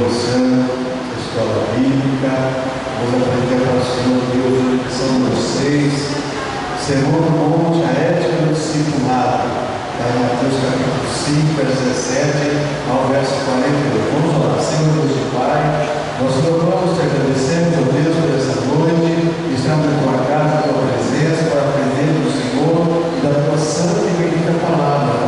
Santo, escola bíblica. Vamos aprender para o Senhor Deus a lição número 6, Sermão do Monte, a ética do discipulado. Está em Mateus capítulo 5, verso 17 ao verso 42. Vamos orar. Senhor Deus e Pai, nós louvamos e agradecemos a Deus por essa noite. Estamos em tua casa, em tua presença, para aprender do Senhor e da tua santa e bendita palavra.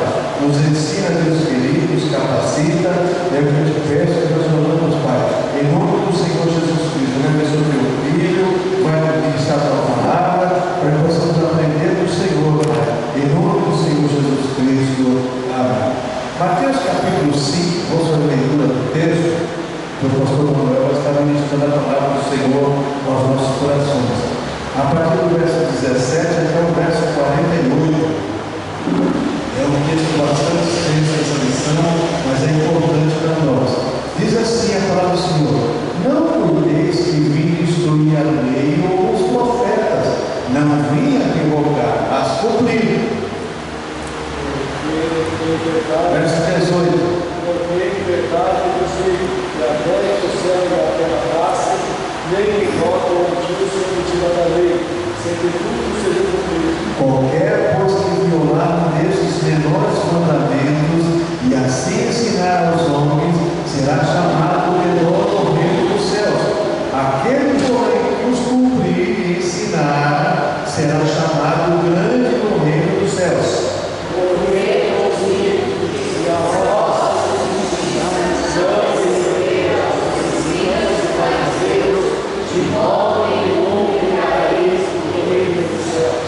Nos ensina, Deus querido, nos capacita. É o que eu te peço que nós oramos, Pai. Em nome do Senhor Jesus Cristo, vai abençoar o teu filho, vai ministrar a tua palavra, para que possamos aprender do Senhor, Pai. Em nome do Senhor Jesus Cristo. Amém. Mateus capítulo 5, vamos fazer a leitura do texto, que o pastor Manuel vai estar ministrando a palavra do Senhor aos nossos corações. A partir do verso 17 até o verso 48. É um texto bastante extenso essa lição, mas é importante para nós. Diz assim a palavra do Senhor: não cuideis que vim instruir a lei ou os profetas, não vim equivocar, mas cumprir. Verso 18. Porque em verdade eu sei que até que o céu e a terra passem, nem em volta o antigo sentido da lei, sem que tudo seja cumprido. Qualquer, pois, que violar desses menores mandamentos e assim ensinar aos homens, será chamado menor no reino dos céus. Aquele, porém, que os cumprir e ensinar, será chamado grande no reino dos céus.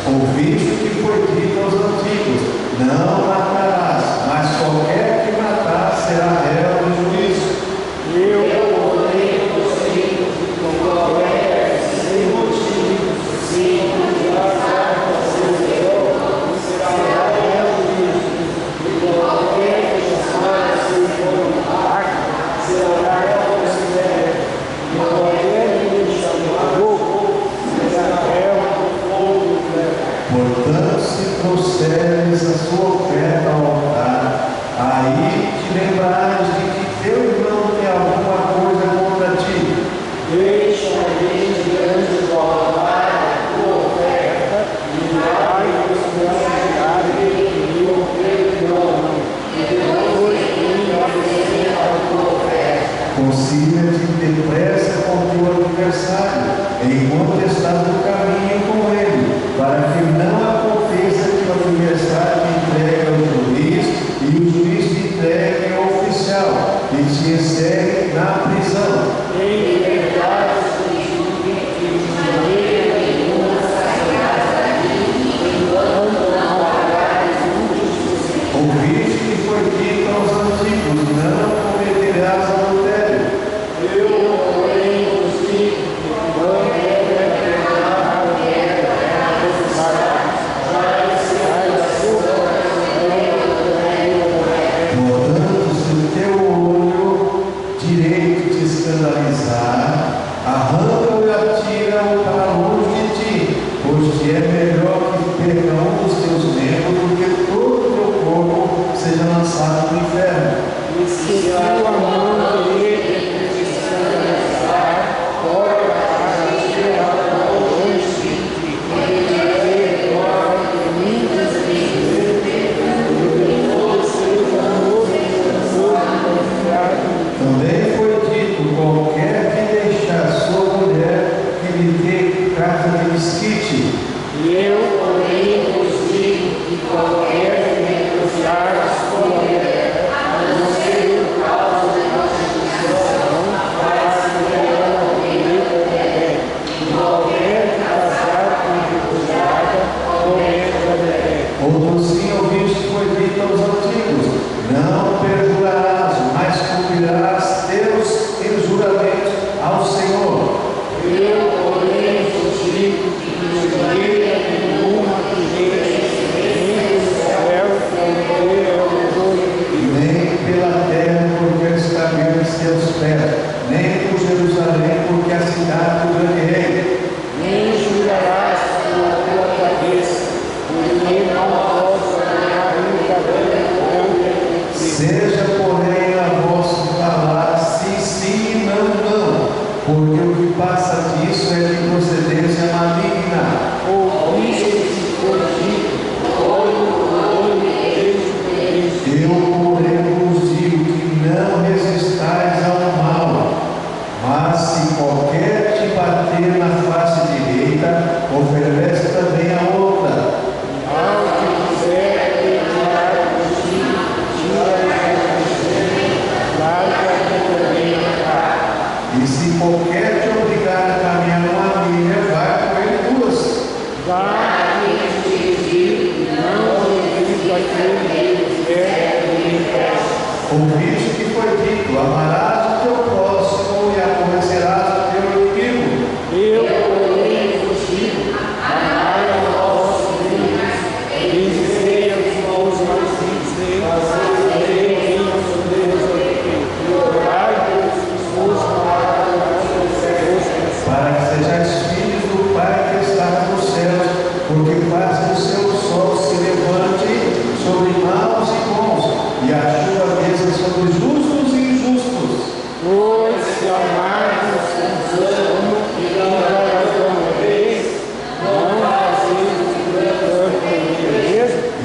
Ouviste o que foi dito aos antigos: não matarás, mas qualquer que matar será réu do juízo. Eu ordenei aos filhos de qualquer sem motivo, sem julgar a seu Deus, será réu do juízo. E qualquer que chamar a seu voluntar, será réu do sinédrio. E qualquer que me chamar louco, será réu do fogo do inferno. Portanto, se trouxeres a sua oferta ao altar, aí te lembrares de que teu irmão tem alguma coisa contra ti. Deixa alguém diante do altar a tua oferta e vai considerar e o perdão. E depois vem apresentar a tua oferta. Concilia-te depressa com teu adversário, enquanto estás no caminho com ele, para que não aconteça que o adversário te entregue ao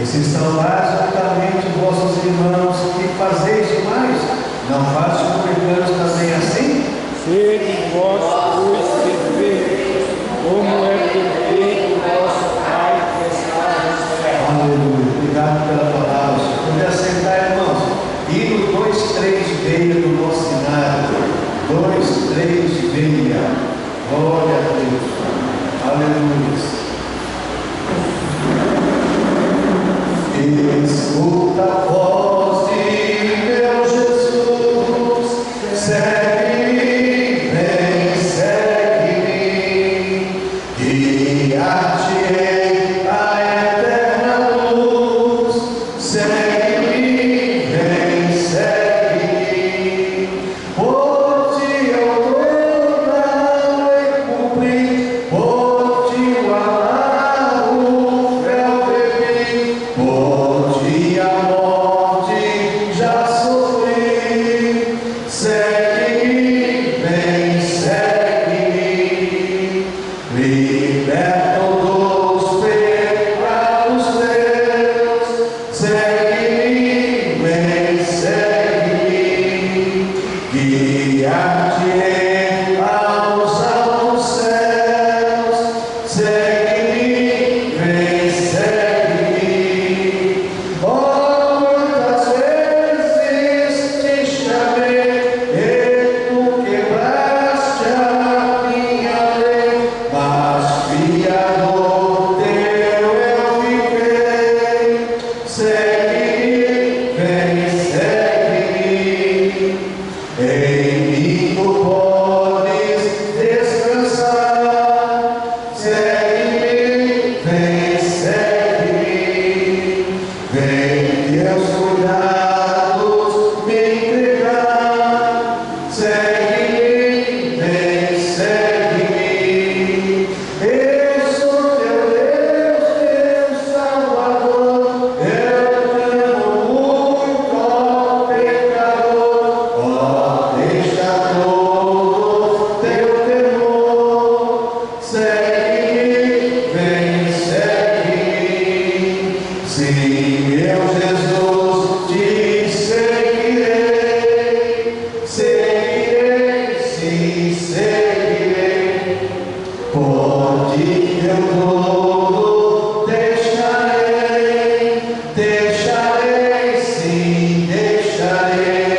se estão lá juntamente vossos irmãos, que fazeis mais? Não faz os publicanos também assim? Sede vós os perfeitos, como é perfeito vosso Pai que está nos céus. Aleluia. Obrigado pela palavra. Se puder sentar, irmãos. Hino 2:3, veia do nosso cenário. 2:3, veia. Glória a Deus. Aleluia. Escuta a voz de meu Jesus, segue-me, vem, segue-me, guiar-te-ei a eterna luz, segue-me, vem, segue-me, por ti eu tornarei cumprir, por ti o amar o véu bebi, por ti a morte já sofri, segue-me, vem, segue-me, liberta dos pecados teus, segue-me, vem, segue-me, guiar-te aos altos céus, segue-me, vem, segue-me. Oh, quantas vezes te chamei e tu quebraste a minha lei, mas fiador teu eu fiquei. Segue-me, vem, segue-me. Em mim tu podes descansar. Segue-me, vem, segue-me. Vem teus cuidados me entregar. Segue-me, vem, segue-me. Eu sou teu Deus, teu Salvador. Eu clamo muito ao pecador. Ó, deixa todo teu temor. Segue-me, vem, segue-me. Sim, meu Jesus, te seguirei. Seguirei, sim, seguirei. Por ti eu todo deixarei. Deixarei, sim, deixarei.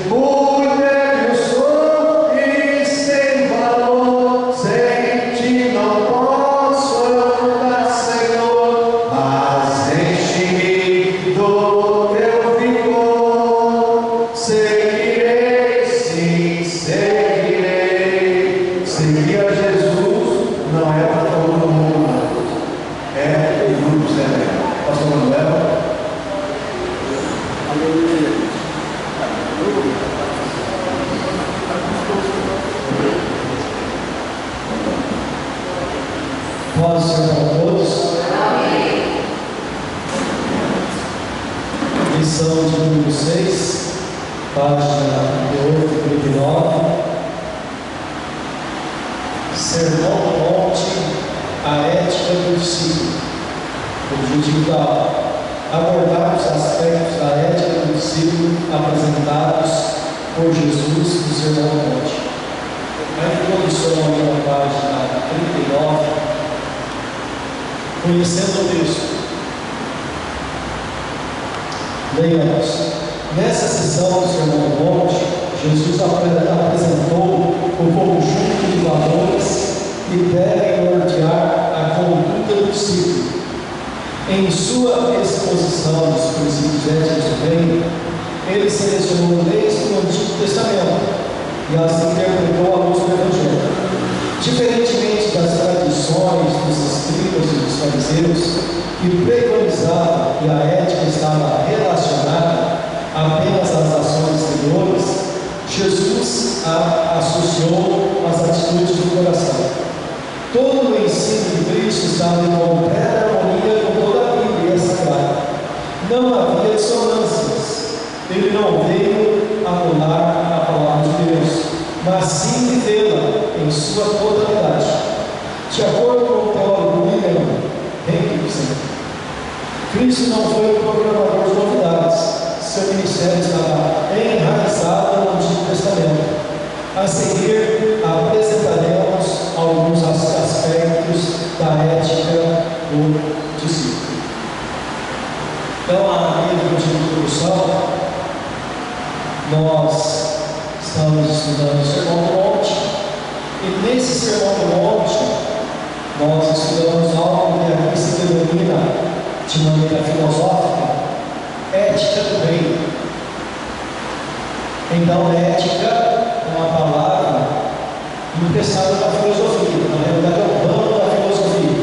Muito eu sou e sem valor, sem ti não posso andar, Senhor, mas enche-me do teu vigor. Seguirei, sim, seguirei. Seguir a Jesus não é para todo mundo, não. É em grupos, né? Pastor Manuel. Aleluia. Paz do Senhor para todos. Lição de número 6, página 39. Sermão do Monte, a ética do discípulo. Objetivo da aula: abordar os aspectos da ética do discípulo apresentados por Jesus no Sermão do Monte. Na introdução à página 39, conhecendo o texto, leiamos. Nessa sessão do Sermão do Monte, Jesus apresentou o conjunto de valores que devem nortear a conduta do discípulo. Em sua exposição dos princípios éticos do reino, ele selecionou leis do Antigo Testamento e as interpretou à luz do Evangelho. Diferentemente das tradições dos escribas e dos fariseus, que preconizavam que a ética estava relacionada apenas às ações exteriores, Jesus a associou às atitudes do coração. Todo o ensino de Cristo estava em completa harmonia com toda a Bíblia Sagrada. Não havia dissonâncias. Ele não veio anular a palavra de Deus, mas sim vivê-la em sua totalidade. De acordo com o teólogo William Hendrickson, Cristo não foi o proclamador de novidades. Seu ministério estava enraizado no Antigo Testamento. A seguir, apresentaremos alguns aspectos da ética do discípulo. Então, a nível de introdução, nós estamos estudando o Sermão do Monte, e nesse Sermão do Monte, nós estudamos algo que aqui se denomina, de maneira filosófica, ética do reino. Então, ética é uma palavra emprestada da filosofia, na realidade é o ramo da filosofia,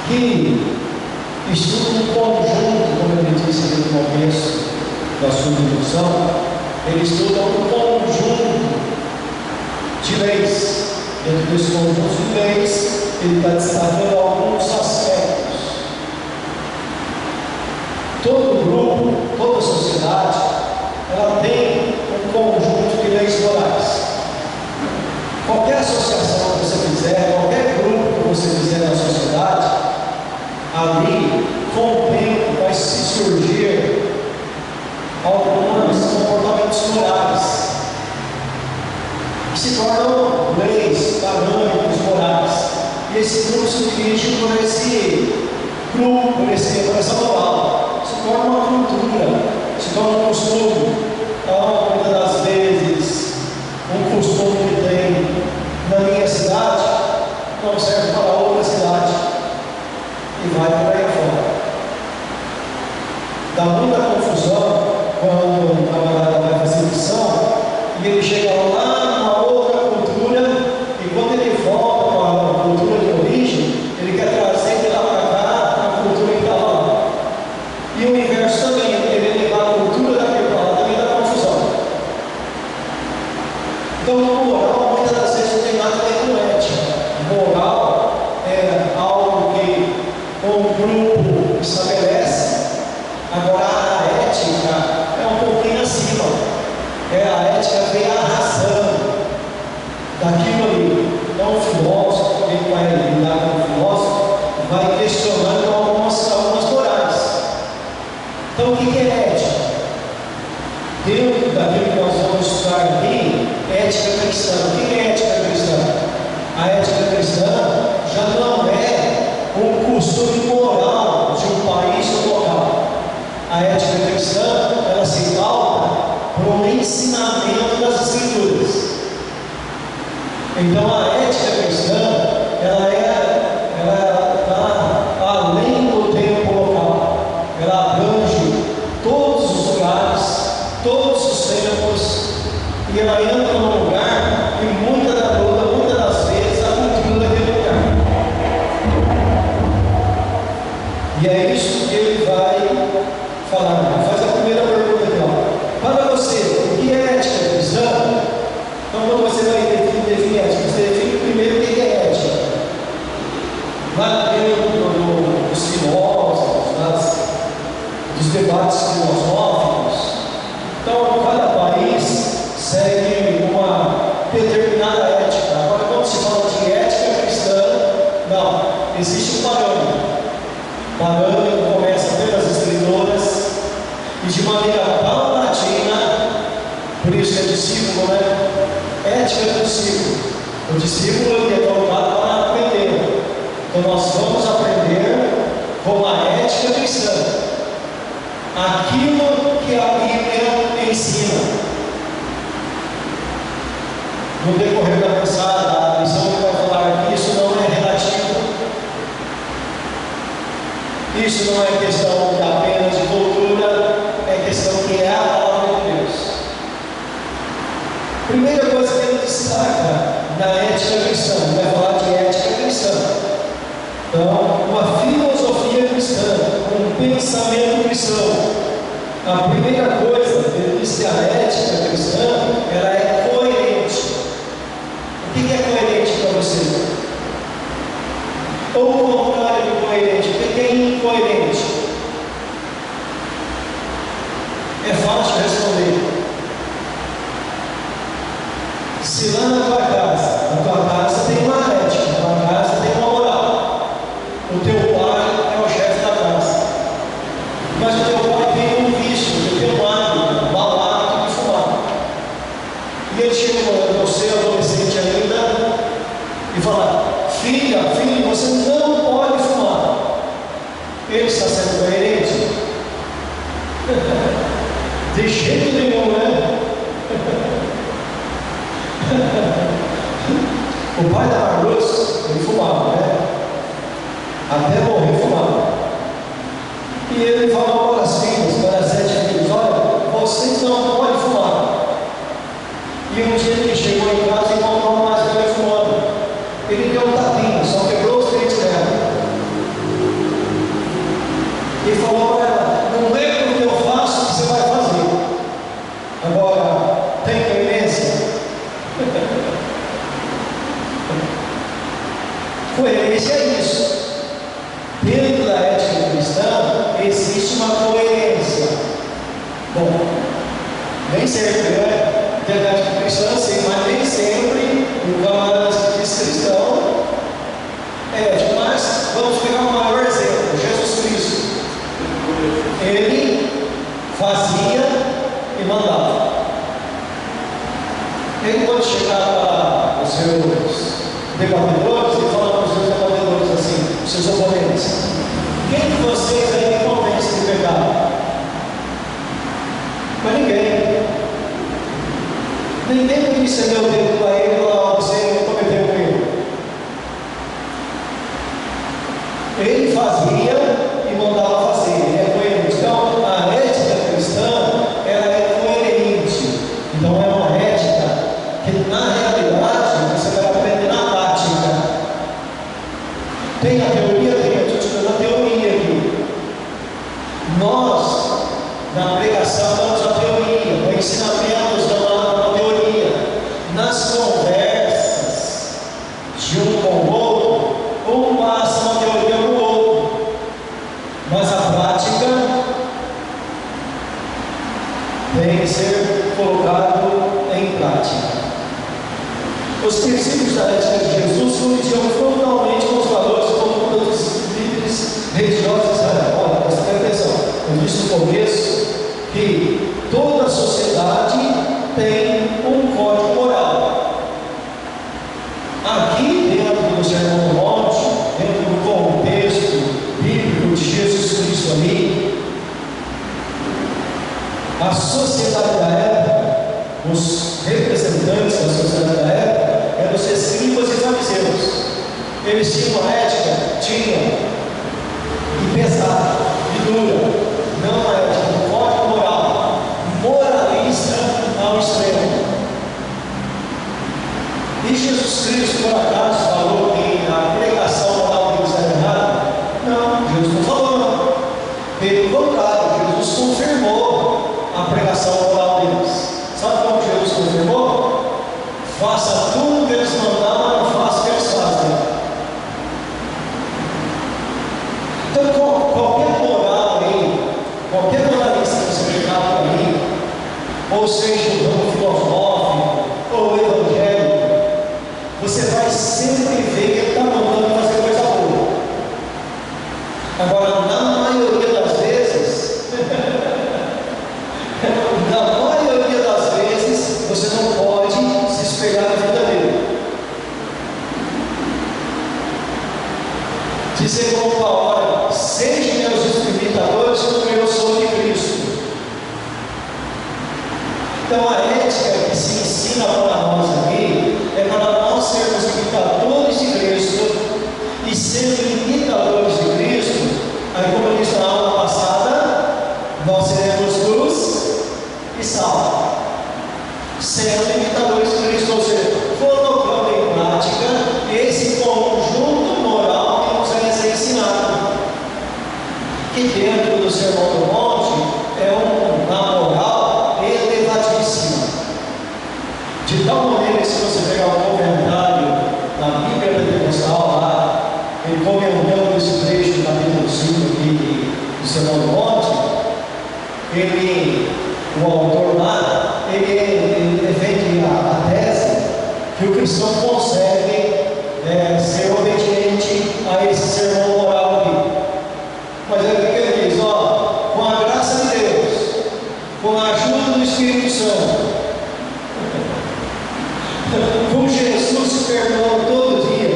que estuda um conjunto, como ele disse aqui no começo da sua introdução, ele estuda um conjunto de leis. Dentro desse conjunto de leis, ele está destacando alguns aspectos. Todo grupo, toda sociedade, ela tem um conjunto de leis morais. Qualquer associação que você fizer, qualquer grupo que você fizer na sociedade, ali, com o tempo, vai se surgir alguns comportamentos morais, que se tornam leis, parâmetros morais. E esse grupo se dirige por esse grupo, por essa moral. Se torna uma cultura, se torna um costume. Então, muitas das vezes, um costume que tem na minha cidade não serve para outra cidade e vai por aí fora. Dá muita confusão quando um camarada vai fazer missão e ele chega lá numa outra cultura, e quando ele volta para a cultura de origem, ele quer trazer de lá para cá a cultura que estava lá. E o inverso também, ele levar a cultura daquele para lá também dá confusão. Então, moral muitas das vezes não tem nada a ver com ética. Moral é algo que um grupo estabelece. Agora, a ética é um pouquinho acima. A ética vem arrastando daquilo ali. Então, o filósofo, quem vai lidar com o filósofo, vai questionando algumas morais. Então, o que é ética? Dentro daquilo que nós vamos estudar aqui, ética cristã. O que é ética cristã? A ética cristã já não é um costume moral de um país ou local. A ética cristã, ela se pauta por um ensinamento das Escrituras. Então, a ética cristã, ela está além do tempo local. Ela abrange todos os lugares, todos os tempos, e ela entra num lugar que muitas das vezes a cultura daquele lugar. E é isso que ele vai falar. Ele faz a primeira pergunta aqui, ó. Para você, o que é ética cristã? Então, quando você vai definir ética, você define primeiro o que é ética. Lá dentro dos filósofos, dos debates filosóficos. Então, cada país segue uma determinada ética. Agora, quando se fala de ética cristã, não, existe um parâmetro. O parâmetro começa pelas Escrituras e de maneira paulatina, por isso é discípulo, né? Ética do discípulo. O discípulo ele é voltado para aprender. Então nós vamos aprender com a ética cristã aquilo que a Bíblia ensina. No decorrer da mensagem, a lição que vai falar aqui, isso não é relativo. Isso não é questão apenas de cultura, é questão que é a palavra de Deus. Primeira coisa que ele destaca na ética cristã, ele vai falar de ética cristã. Então, uma filosofia cristã, um pensamento cristão. A primeira coisa, ele diz que a ética cristã, ela é coerente. O que é coerente para você? Ou o contrário de coerente, o que é incoerente? É fácil responder. Se lá na tua casa tem uma ética, a tua casa tem uma moral. O teu pai é o chefe da casa. coerente? De jeito nenhum, né? O pai da Marluz, ele fumava, né? Até morrer fumava. E ele falou para as filhas, para as 7 filhas: olha, vocês não podem fumar. E um dia ele chegou em casa e encontrou uma mais velha fumando. Ele deu um tapinha, só quebrou os dentes dela. E falou para ela: não lembra o que eu faço, o que você vai fazer. Agora, tem coerência? Coerência é isso. Dentro da ética cristã existe uma coerência. Bom, nem sempre, né? Dentro da ética cristã sim, mas nem sempre o camarada que diz cristão é ético. Mas vamos pegar um maior exemplo: Jesus Cristo. Ele fazia e mandava. Ele, quando chegava para os seus debatedores, ele falava para os seus debatedores assim, os seus oponentes: quem de vocês aí me convence de pecado? Mas ninguém podia estender o dedo para ele e falar: você cometeu um erro. Ele fazia e mandava fazer, ele é coerente. Então, a ética cristã, ela é coerente. Então, é uma ética que, na realidade, você vai aprender na prática. Tem a teoria? Tem, eu estou te dando a teoria aqui. Nós, na pregação, damos a teoria, no ensinamento, damos a teoria. Nas conversas de um com o outro, um passa uma teoria para o outro, mas a prática tem que ser colocado em prática. Os princípios da ética de Jesus colidiam frontalmente com os valores dos líderes religiosos de Israel. Olha, presta atenção. Eu disse no começo que toda sociedade tem um código moral. Aqui dentro do Sermão do Monte, dentro do contexto bíblico de Jesus Cristo ali, a sociedade da época, os representantes da sociedade da época, eram os escribas e fariseus. Eles tinham uma ética? Tinham. E pesada, e dura. Não uma ética, um código moral, moralista ao extremo. E Jesus Cristo, por acaso, falou que a pregação moral deles era errada? Não, Jesus não falou, não. Pelo contrário, Jesus confirmou a pregação moral deles. Sabe como Jesus confirmou? Faça tudo o que eles mandaram, mas não faça o que eles fazem. Então, qualquer moral aí, qualquer moralista que você pegar por aí, ou seja, o ramo filosófico ou evangélico, você vai sempre ver que ele está mandando fazer coisa boa. Agora, na maioria das vezes, você não pode se espelhar na vida dele. Dizer como Paulo: olha, sejam meus imitadores como eu sou de Cristo. Então, a ética que se ensina para nós aqui é para nós sermos imitadores de Cristo. E sendo imitadores de Cristo, aí, como eu disse na aula passada, nós seremos luz e sal. Sendo imitadores de Cristo, ou seja, colocando em prática esse conjunto moral que nos vai ser ensinado. Que dentro do Sermão do Monte é uma moral elevadíssima. De tal maneira que, se você pegar um comentário na Bíblia Pentecostal lá, ele comentando esse trecho do capítulo 5 aqui do Sermão do Monte, o autor lá, ele defende a tese que o cristão consegue ser obediente a esse sermão moral aqui. Mas é o que ele diz: ó, com a graça de Deus, com a ajuda do Espírito Santo, com Jesus te perdoando todo dia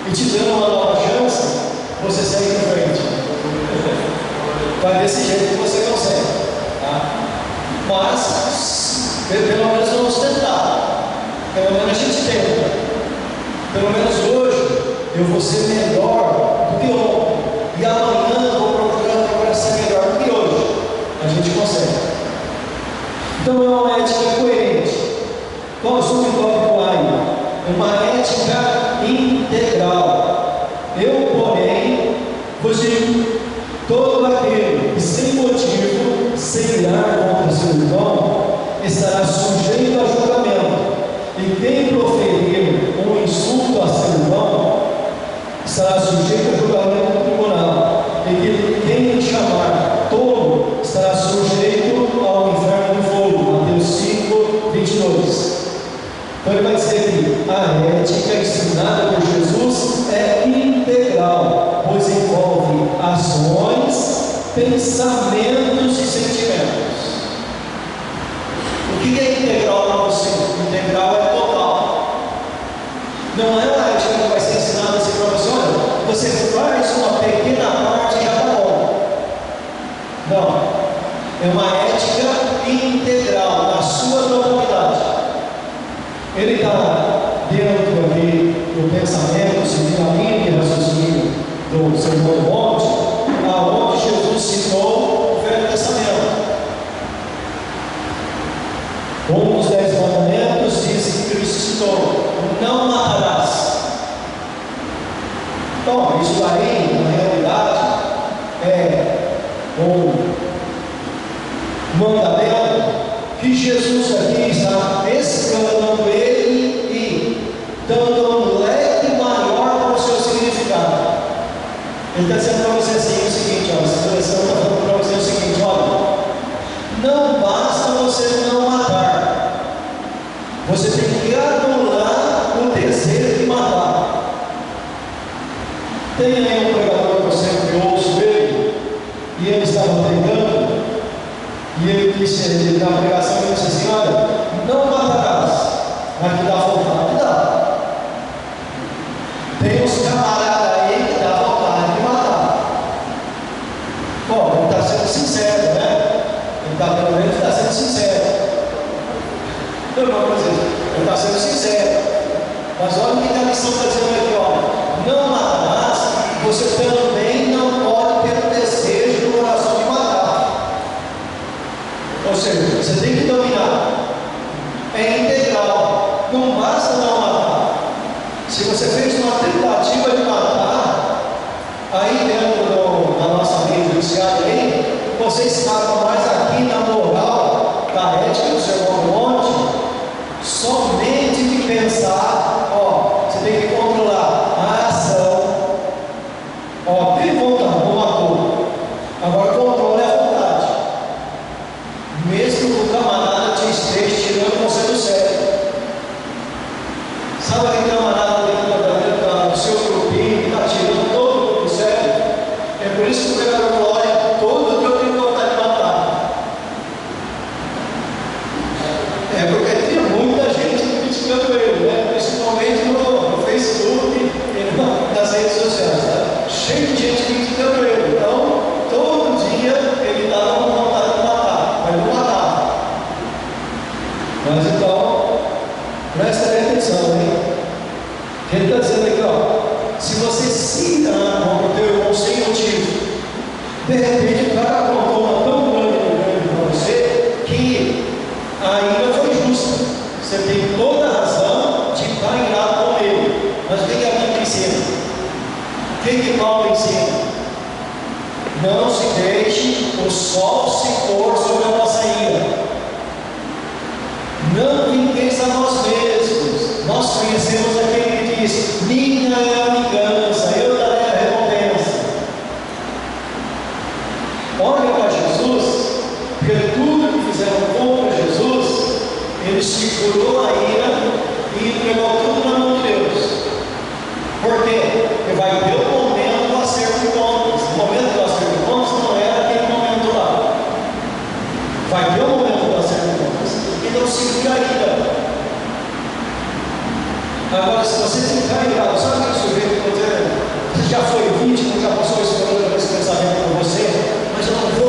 e te dando uma nova chance, você segue em frente. Vai desse jeito que você consegue, tá? Mas, pelo menos vamos tentar. Pelo menos a gente tenta. Pelo menos hoje eu vou ser melhor do que ontem. E amanhã eu vou procurar ser melhor do que hoje. A gente consegue. Então é uma ética coerente. Qual é o subtópico aí? Uma ética integral. Eu, porém, vos digo: todo aquele que sem motivo, sem irar contra seu irmão, estará sujeito a julgamento. E quem proferir um insulto a seu irmão, estará sujeito a julgamento do tribunal. E quem chamar tolo, estará sujeito ao inferno do fogo. Mateus 5, 22. Então ele vai dizer que a ética ensinada por Jesus é integral, pois envolve ações, pensamentos e sentimentos. O que é integral para você? Integral é total. Não é uma ética que vai ser ensinada assim para você: olha, você faz uma pequena parte e já está bom. Não. É uma ética integral, na sua totalidade. Ele está dentro aqui do pensamento, seguindo a linha de raciocínio do Sermão do Monte, aonde Jesus citou o Velho Testamento. Um dos 10 mandamentos diz que Cristo citou: não matarás. Bom, isso aí, na realidade, é um mandamento que Jesus aqui está explanando ele e dando um leque maior para o seu significado. Ele está dizendo para você assim o seguinte: ó, essa seleção está falando para você o seguinte: olha, não basta você não matar, você tem que anular o desejo de matar. Tem aí um pregador que eu sempre ouço ele, e ele estava pregando, e ele disse na pregação, ele disse assim: olha, não matarás, mas que dá vontade, dá. Tem uns camaradas aí que dá vontade de matar. Bom, ele está sendo sincero, né? Pelo menos está sendo sincero. Não, vamos dizer, ele está sendo sincero. Mas olha o que a lição está dizendo aqui: ó, não matarás, você também não pode ter o desejo no coração de matar. Ou seja, você tem que dominar. É integral. Não basta não matar. Se você fez uma tentativa de matar, aí dentro da nossa lei judiciária aí, você estava mais aqui na moral da ética do Sermão do Monte, somente de pensar, ó, você tem que controlar a ação. Ó, tem vontade, não matou. Agora controle a vontade. Mesmo que o camarada te esteja tirando você do sério. Sabe aquele camarada dentro do seu grupinho que está tirando todo mundo do sério? É por isso que o pregador Glória, todo dia eu tenho vontade de matar. É porque tinha muita gente criticando ele, né? Principalmente no Facebook e nas redes sociais, tá? Cheio de gente criticando ele. Então, todo dia ele estava com vontade de matar, mas não matava. Mas então, presta bem atenção, hein? Ele está dizendo aqui, ó, se você se irar contra o teu irmão sem motivo, de repente o cara contou uma tão grande para você que a ira foi justa. Você tem toda a razão de estar irado com ele. Mas o que a Bíblia ensina? O que Paulo ensina? Não se deixe o sol se pôr sobre a nossa ira. Não vingueis a nós mesmos. Nós conhecemos aquele que diz: minha é a vingança, eu darei a recompensa. Olha para Jesus, porque tudo que fizeram contra Jesus, ele segurou a ira e entregou tudo na mão de Deus. Por quê? Porque vai ter o momento do acerto de contas. O momento do acerto de contas não era aquele momento lá. Vai ter o momento do acerto de contas. Então segura a ira. Agora, se você ficar irado, sabe o que o sujeito está dizendo? Você já foi vítima, já passou esse pensamento com você, mas eu não vou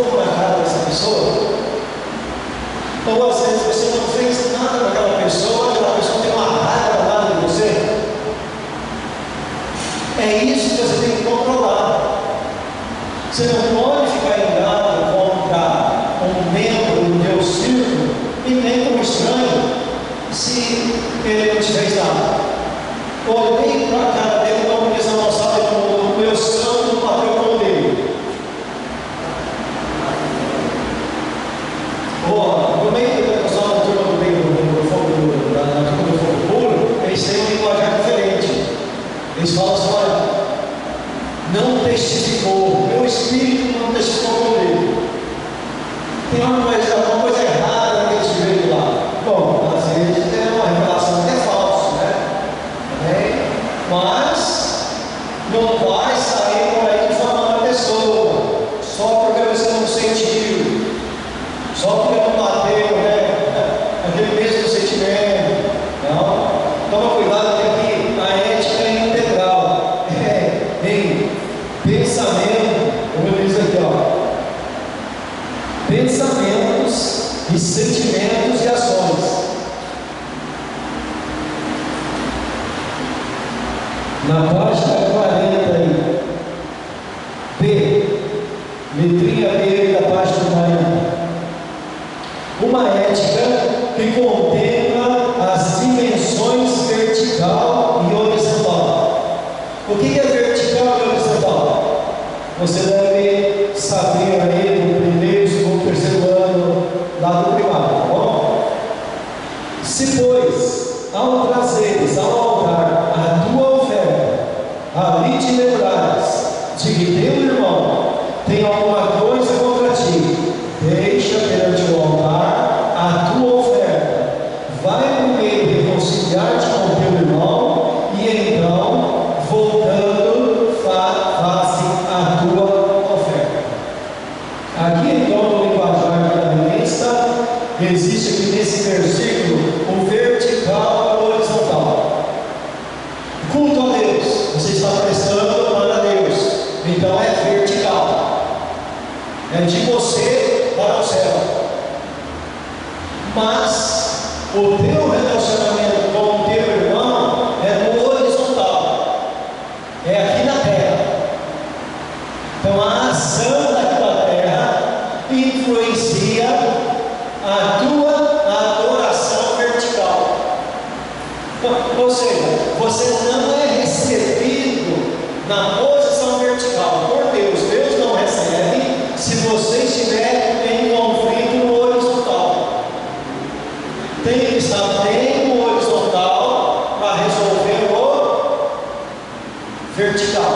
pensamentos e sentimentos e ações. Na página 40 aí, B, letrinha B da página 40. Uma ética que contempla as dimensões vertical e horizontal. O que é vertical e horizontal? Você deve saber aí no primeiro, segundo, terceiro ano lá do primário, tá bom? Se, pois, ao trazeres ao altar a tua oferta, ali te lembrares de que teu irmão tem alguma coisa contra ti, deixa perante o altar a tua oferta, vai primeiro reconciliar-te com teu irmão, e então, voltando, faze a tua oferta. Aqui então, no linguajar calvinista, existe aqui nesse versículo o vertical e o horizontal. Culto a Deus, você está prestando para Deus, então é vertical, é de você para o céu. Mas o teu relacionamento com o teu irmão é no horizontal, é aqui na terra. Então a ação daqui da terra influencia a tua adoração vertical. Ou seja, você não é recebido na posição vertical por Deus. Deus não recebe se você estiver em conflito no horizontal. Tem que estar bem no horizontal para resolver o vertical.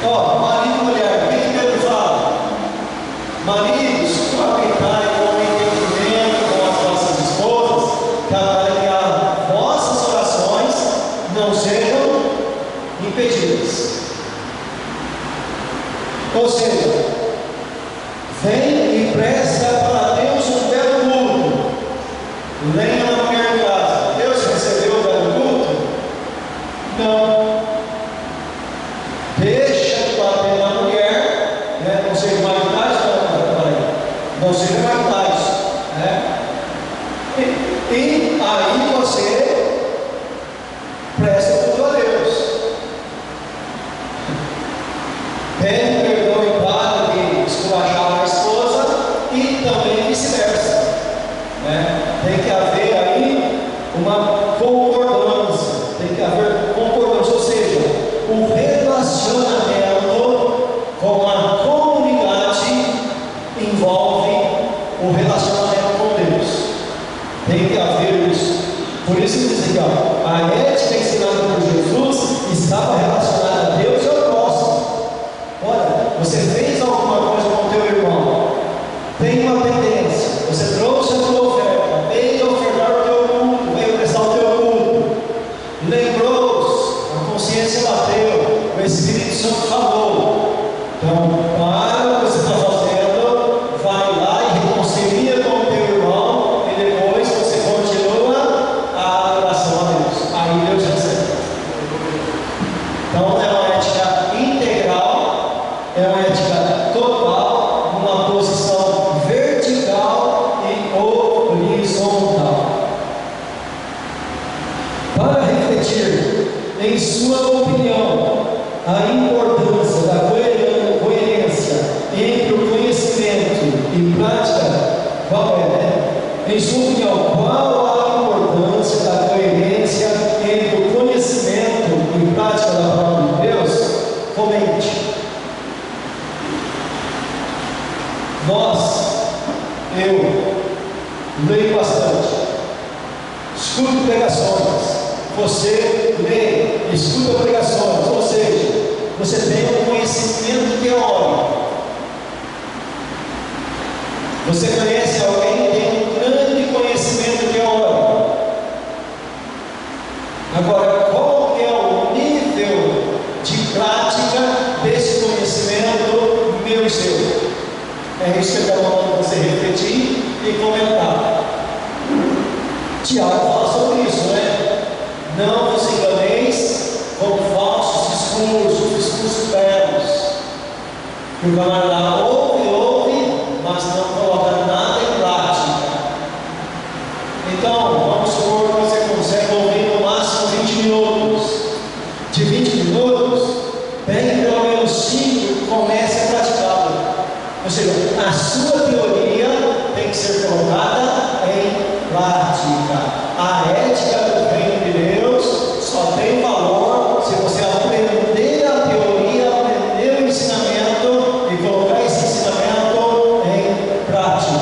Ó, marido e mulher, o que Pedro fala? Maridos, aplicai com entendimento com as vossas esposas, para que as vossas orações não sejam impedidas. Ou seja, vem e presta para Deus um belo culto. Venha na mulher de casa. Deus recebeu o belo culto? Não. Deixa de bater na mulher, né? Não seja mais não seja mais né? E aí você presta culto a Deus. Pede perdão e para de esculachar a esposa e também vice-versa, né? Tem que haver aí uma concordância, tem que haver concordância, ou seja, o relacionamento com a comunidade envolve o relacionamento com Deus. Tem que haver isso. Por isso que diz aqui, ó, a ética ensinada por Jesus estava relacionada a Deus e ao próximo. Olha, você fez alguma coisa com o teu irmão, tem uma pendência, você trouxe a tua oferta, veio ofertar o teu culto, veio prestar o teu culto, lembrou-se, a consciência bateu, o Espírito Santo falou. Então, para o que você está fazendo, vai lá e reconcilia com o teu irmão, e depois você continua a adoração a Deus. Aí Deus recebe. Então, é uma ética integral, é uma ética total, numa posição vertical e horizontal. Para refletir em sua opinião a importância da coerência entre o conhecimento e prática, qual é, né? Em sua opinião, qual a importância da coerência entre o conhecimento e prática da palavra de Deus? Comente. Eu leio bastante, escuto pregações. Você lê, escuta pregações, ou seja, você tem um conhecimento teórico. Você conhece alguém que tem um grande conhecimento teórico. Agora, qual é o nível de prática desse conhecimento meu e seu? É isso que eu quero mandar você refletir e comentar. Tiago fala sobre isso, né? Não vos enganeis com falsos discursos belos. Que o camarada ouve Ou seja, a sua teoria tem que ser colocada em prática. A ética do reino de Deus só tem valor se você aprender a teoria, aprender o ensinamento e colocar esse ensinamento em prática.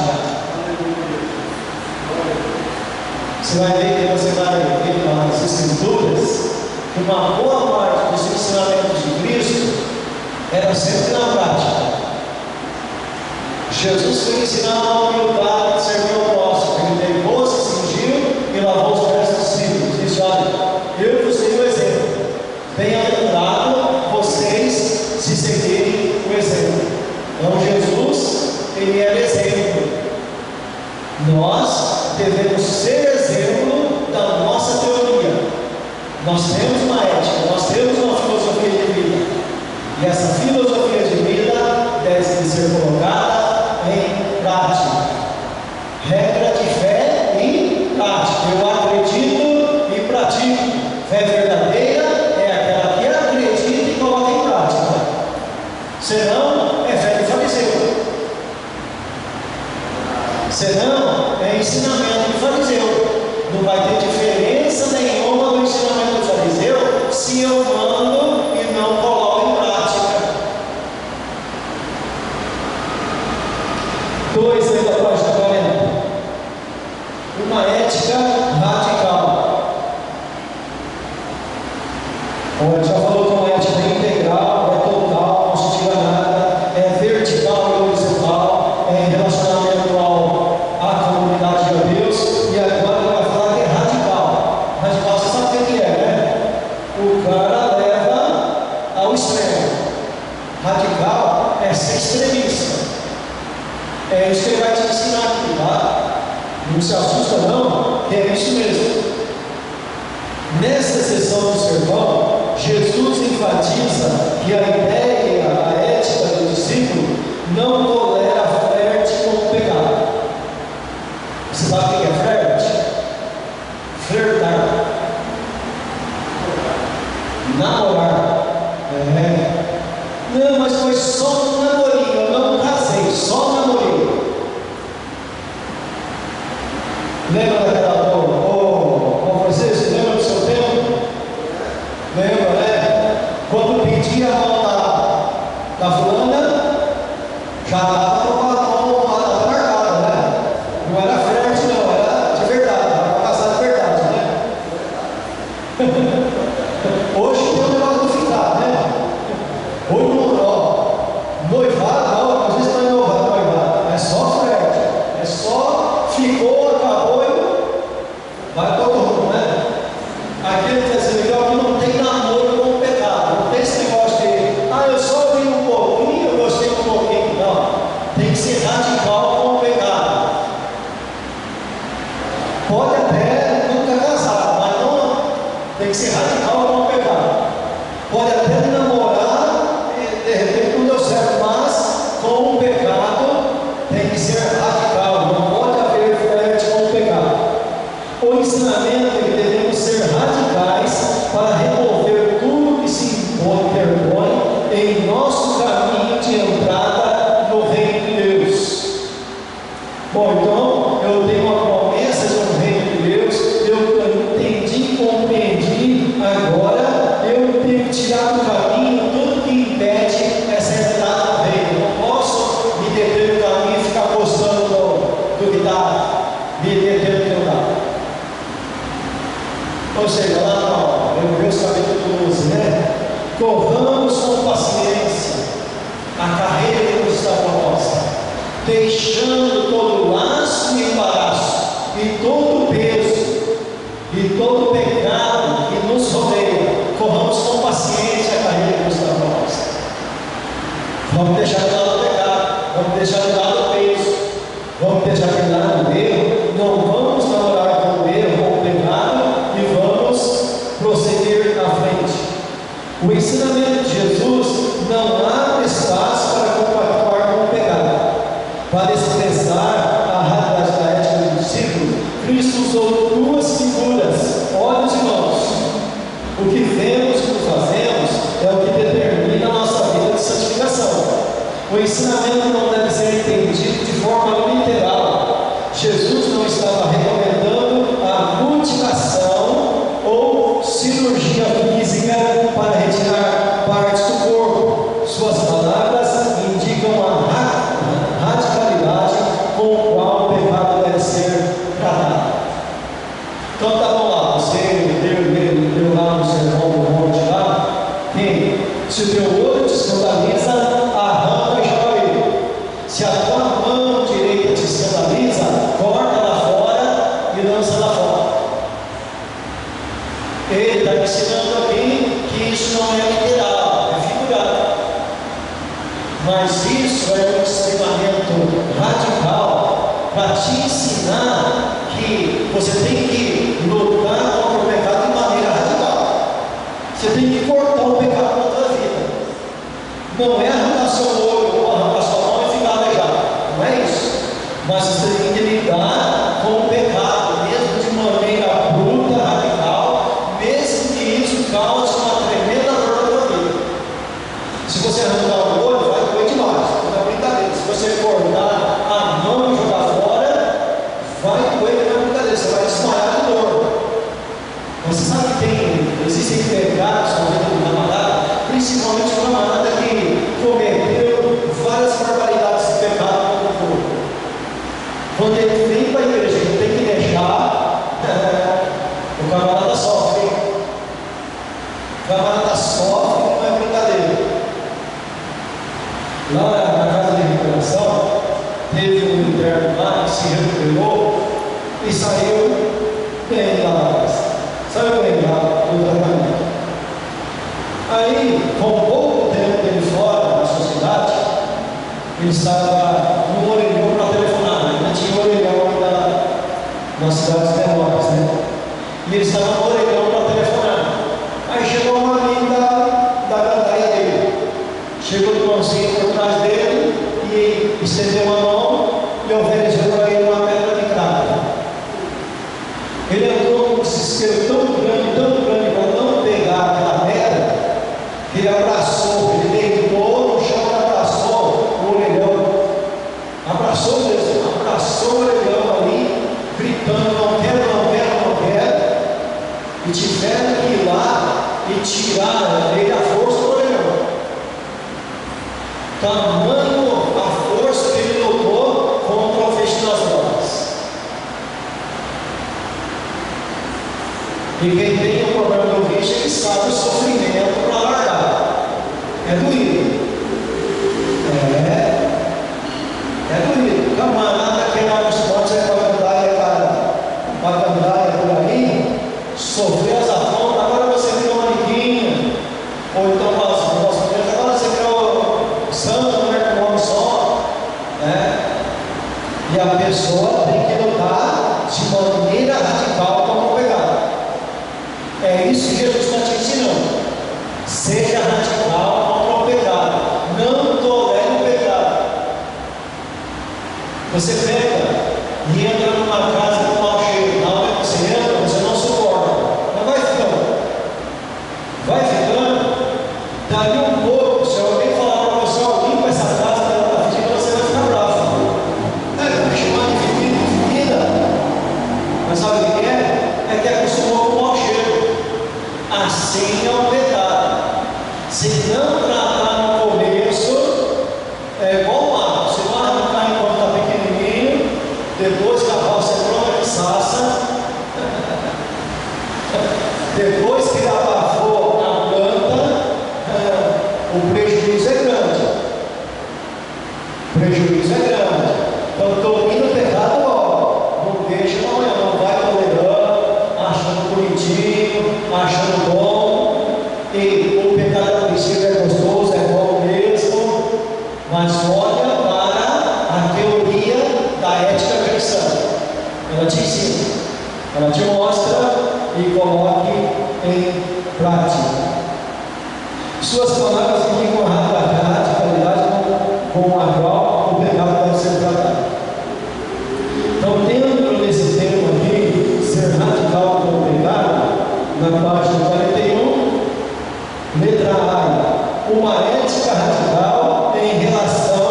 Você vai ver que você vai ver nas Escrituras que uma boa parte dos ensinamentos de Cristo era sempre na prática. Jesus foi ensinar a humildade de servir ao próximo. Ele pegou, se cingiu e lavou os pés dos discípulos. Disse: olha, eu vos dei o exemplo. Bem-aventurado vocês se seguirem o exemplo. Então Jesus, ele era exemplo. Nós devemos ser exemplo da nossa teoria. Nós temos uma ética, nós temos uma filosofia de vida. E essa filosofia de vida deve ser colocada em prática. Regra de fé e prática. Eu acredito e pratico. Fé verdadeira é aquela que acredita e coloca em prática. Senão é fé de fariseu. Senão é ensinamento de fariseu. Não vai ter diferença nenhuma do ensinamento do fariseu se eu mando e não coloco em prática. 2 aí da página 40. Uma ética radical. Bom, ele já falou que uma ética integral, é total, não se tira nada, é vertical e horizontal, é relacionamento à comunidade de Deus. E agora ele vai falar que é radical. Radical, você sabe o que é, né? O cara leva ao extremo. Radical é ser extremista. É isso que ele vai te ensinar aqui, tá? Não se assusta não, que é isso mesmo. Nesta sessão do sermão, Jesus enfatiza que a ideia, a ética do discípulo não tolera flerte com o pecado. Você sabe o que é flerte? Flertar. Namorar. Não, mas foi só um namorinho, eu não casei, só namorei. Lembra daquela vocês? Lembra do seu tempo? Lembra, né? Quando pedia a mão da fulana, já estava com a mão marcada, né? Não era flerte, não, era de verdade, era para casar de verdade, né? Hoje tem um negócio do ficar, né? Hoje noivado, às vezes não é noivado, é só flerte, é só ficou, acabou e vai todo mundo, né? Aquele que quer ser legal que não tem namoro com o pecado, não tem esse negócio de, eu só vi um pouquinho, eu gostei um pouquinho, não. Tem que ser radical com o pecado. Pode até nunca casar, mas não tem que ser radical com o pecado. Pode até namorar, de repente não deu certo, mas com o pecado tem que ser radical, não pode haver flerte com o pecado. O ensinamento é que devemos ser radicais para remover tudo que se interpõe em nosso caminho de entrada no reino de Deus. Bom, então eu tenho uma promessa de um reino de Deus, eu entendi, compreendi, agora eu tenho que tirar do caminho tudo que impede essa entrada no reino. Eu não posso me deter no caminho e ficar postando do que dá, me deter no que não dá. Ou seja, lá no Hebreus capítulo 12, né? Corramos com paciência a carreira que nos está proposta, deixando todo o laço e embaraço, e todo o peso, e todo o pecado que nos rodeia. Corramos com paciência a carreira que nos está proposta. Vamos deixar de lado o pecado, vamos deixar de lado o peso, vamos deixar de lado o erro, não vamos namorar com o erro, com o pecado, e vamos prosseguir à frente. O ensinamento de Jesus não abre espaço para compactuar com o pecado. Para expressar a realidade da ética do discípulo, Cristo usou duas figuras, olhos e mãos. O que vemos e o que fazemos é o que determina a nossa vida de santificação. O ensinamento não deve ser entendido de forma literal. Jesus não estava recomendando a mutilação ou cirurgia física para retirar partes do corpo. Suas palavras indicam a radicalidade com o qual o pecado deve ser tratado. Então tá bom lá, você leu lá no Sermão do Monte lá, se o teu olho te escandaliza, arranca e joga ele. Se a tua mão direita te escandaliza, corta lá fora e lança lá fora. Ele está ensinando aqui que isso não é literal, é figurado. Mas isso é um ensinamento radical para te ensinar que você tem que lutar contra o pecado de maneira radical. Você tem que cortar o pecado da tua vida. Não é arrancar seu olho ou arrancar sua mão e ficar aleijado. Não é isso. Mas você tem que lidar com o pecado, mesmo de maneira bruta, radical, mesmo que isso cause uma tremenda dor na tua vida. Se você arrancar o olho, vai doer demais. Não é brincadeira. Se você cortar a mão e jogar fora, vai doer, não é brincadeira. Você vai desmaiar de dor. Você sabe que existem pecados na vida do camarada, principalmente o camarada que cometeu várias barbaridades de pecado no corpo. Quando ele vem para a igreja, ele tem que deixar, o camarada sofre. O camarada sofre, não é brincadeira. Lá na casa de recuperação, teve um interno lá que se recuperou e saiu bem lá na casa. Saiu bem lá do tratamento. Aí, com pouco tempo dele fora da sociedade, ele estava no orelhão para telefonar. Ainda tinha orelhão ainda nas cidades menores, né? E ele estava no orelhão para telefonar. Aí chegou uma amiga da gandaia dele. Chegou de mãozinha por trás dele e estendeu a mão e ofereceu para ele uma pedra de crack. Ele entrou num desespero tão grande para não pegar aquela pedra, que ele abraçou, ele deitou no chão e abraçou o orelhão. Abraçou mesmo, abraçou o orelhão ali, gritando: não quero, não quero, não quero. E tiveram que ir lá e tirar ele a força do orelhão. Tamanho a força que ele lutou contra o feixe das drogas. E quem tem o problema do vício, ele sabe o sofrimento para largar. É doído. É doído. Camarada que lá nos pontos é para gandaia por aí, sofreu as afrontas, agora você virou mariquinha, ou então nossa Deus, agora você virou santo, não é com um homem só. E a pessoa tem que lutar de maneira radical contra o pecado. É isso que Jesus está te ensinando. Seja radical contra o pecado. Não tolere o pecado. Você pega e entra numa casa com mau cheiro. Na hora que você entra, você não suporta. Mas vai ficando. Vai ficando. Dali um pouco, se alguém falar para você: limpa essa casa que ela está pedindo, você vai ficar bravo. Vai chamar de vida. Mas sabe o que é? É que acostumou com o mau cheiro. Assim é o pecado. Se não tratar no começo, é igual o mar. Você vai arrancar enquanto está pequenininho, depois que a roça é pronta de sassa, depois que abafou a planta, o prejuízo é grande. Então, domina o pecado logo. Não deixa amanhã, não vai tolerando, achando bonitinho, achando bom. E o pecado a princípio é gostoso, é bom mesmo, mas olha para a teoria da ética cristã. Ela te ensina, ela te mostra e coloque em prática. Suas palavras indicam a radicalidade com a qual o pecado deve ser tratado. Então, dentro desse tema aqui, ser radical com o pecado, na página 41, letra A, uma ética radical em relação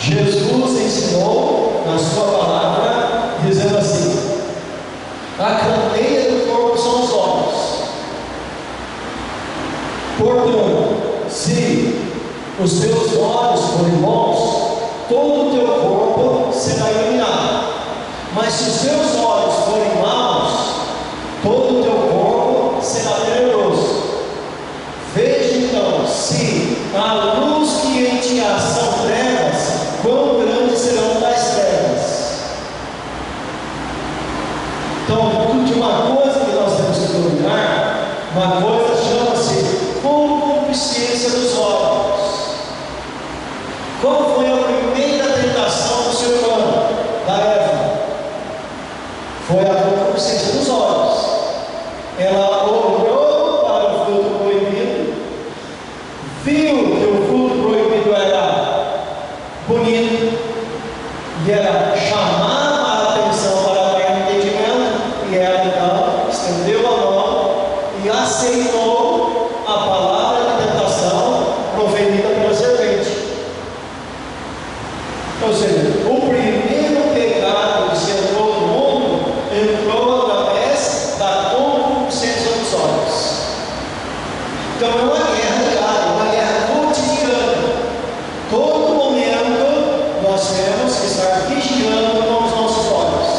Jesus ensinou na sua palavra, dizendo assim: a candeia do corpo são os olhos. Portanto, se os teus olhos forem bons, todo o teu corpo será iluminado. Mas se os teus olhos forem maus, todo o teu corpo será tenebroso. Veja então, se a luz que em ti há são trevas, quão grandes serão tais trevas. Então, de uma coisa que nós temos que dominar, uma coisa chama-se concupiscência dos olhos. Qual foi a primeira tentação do ser humano, da Eva? Foi a concupiscência dos olhos. Ela olhou para o fruto proibido, viu que o fruto proibido era bonito e era chamava a atenção para dar entendimento, e ela então estendeu a mão e aceitou a palavra de tentação proferida pela serpente. Ou seja, o primeiro pecado que se entrou no mundo entrou através da concupiscência dos olhos. Então é uma guerra diária, uma guerra cotidiana. Todo momento nós temos que estar vigiando com os nossos olhos.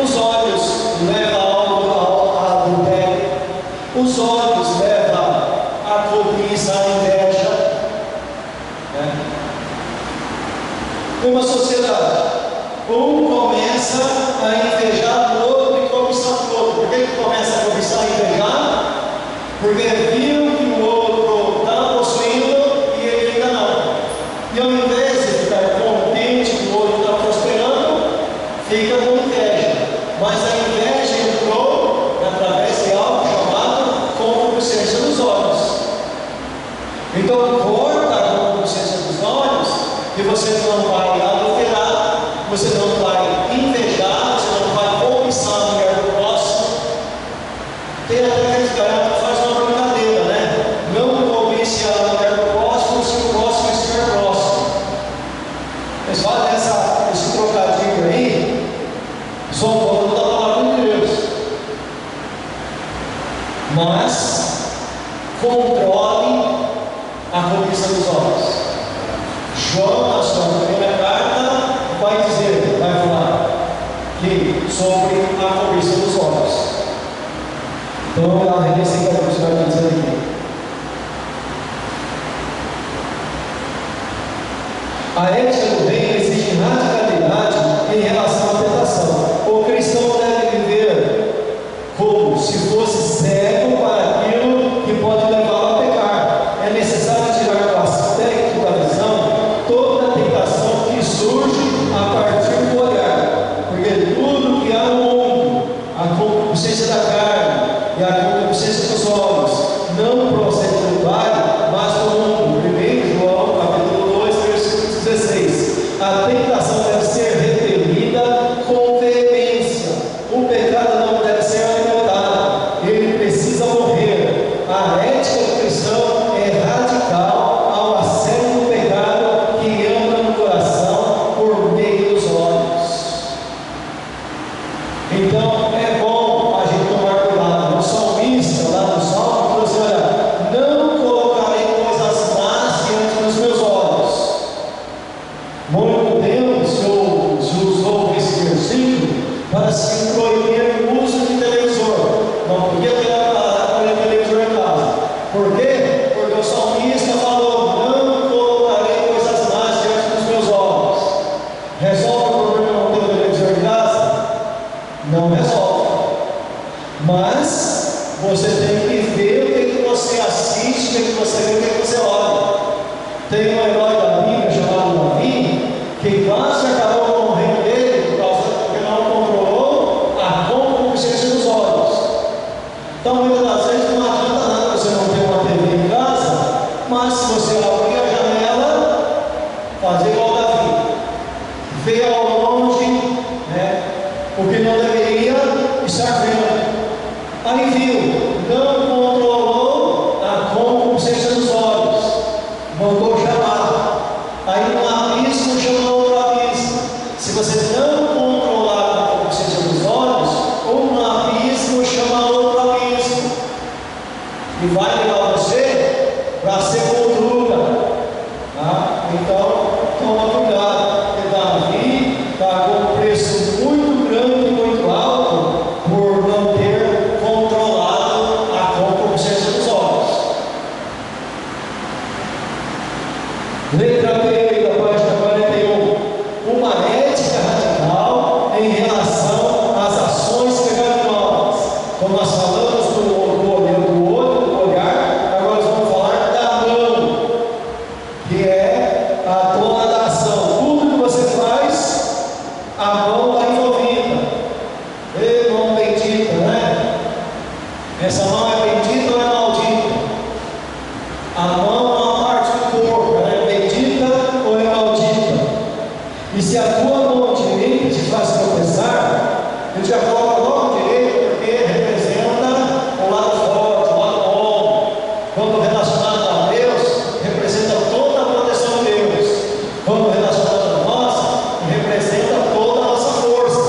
Os olhos levam ao adultério, os olhos levam à cobiça, à inveja. Uma sociedade, um começa a invejar o outro e cobiçar o outro. Por que começa a cobiçar e invejar? Porque viu que o outro está possuindo e ele ainda não. E ao invés de ficar contente que o outro está prosperando, fica com inveja. Mas a inveja entrou através de algo chamado concupiscência dos olhos. Então corta a concupiscência dos olhos e você não vai adulterar, você não vai invejar, você não vai cobiçar a mulher do próximo. Tem até aqueles caras que fazem uma brincadeira, né? Não cobice a mulher do próximo se o próximo estiver próximo. Eles fazem esse trocadilho aí, só falando da palavra de Deus. Mas controle a cobiça dos olhos. João, na sua primeira carta, vai falar que sobre a cobiça dos olhos. Então, a Renê se vai dizer aqui. A ética do reino exige radicalidade em relação à tentação. O cristão deve viver como se fosse cego para aquilo que pode levá-lo a pecar. É necessário tirar do aspecto da visão toda a tentação que surge a partir do olhar, porque tudo que há no mundo, a concupiscência da carne e a concupiscência dos olhos, não procede do Pai, mas do mundo. 1 João capítulo 2, versículo 16. A tentação deve ser repelida com veemência. O pecado não deve ser alimentado, ele precisa morrer. A ética do cristão é radical ao assédio do pecado que entra no coração por meio dos olhos. Então é bom a gente tomar cuidado. O salmista, lá no Salmo, falou assim: olha, não colocarei coisas más diante dos meus olhos. Muito tempo se usou esse versículo para se proibir o uso de televisor. Não podia ter televisor em casa. Por quê? Porque o salmista falou: não colocarei coisas más diante dos meus olhos. Resolve o problema não ter televisor em casa? Não resolve. Mas você tem que ver o que você assiste, o que você vê, o que você olha. Tem um herói da Bíblia chamado Davi, que quase acabou morrendo dele por causa que não controlou a concupiscência dos olhos. Então, muitas das vezes não adianta nada você não ter uma TV em casa, mas se você abrir a janela, fazer igual Davi, ver ao longe, né, o que não deveria estar vendo. Aí viu, não controlou a concupiscência dos olhos, mandou chamar. Então, toma cuidado, porque Davi pagou um preço muito grande e muito alto por não ter controlado a concupiscência dos olhos. Letra B da página 41. Uma ética radical em relação às ações pecaminosas. Como nós falamos do olhar, agora nós vamos falar da mão, que é a dona da ação. Tudo que você faz, a mão está envolvida. Ei, mão bendita, né? Essa mão é bendita ou é maldita? A mão é uma parte do corpo, ela é bendita ou é maldita? E se a tua mão direita te faz tropeçar, eu já coloco logo direito, porque representa o lado forte, o lado bom. Quando relacionado a Deus, representa toda a proteção de Deus. Quando relacionado a nós, representa toda a nossa força.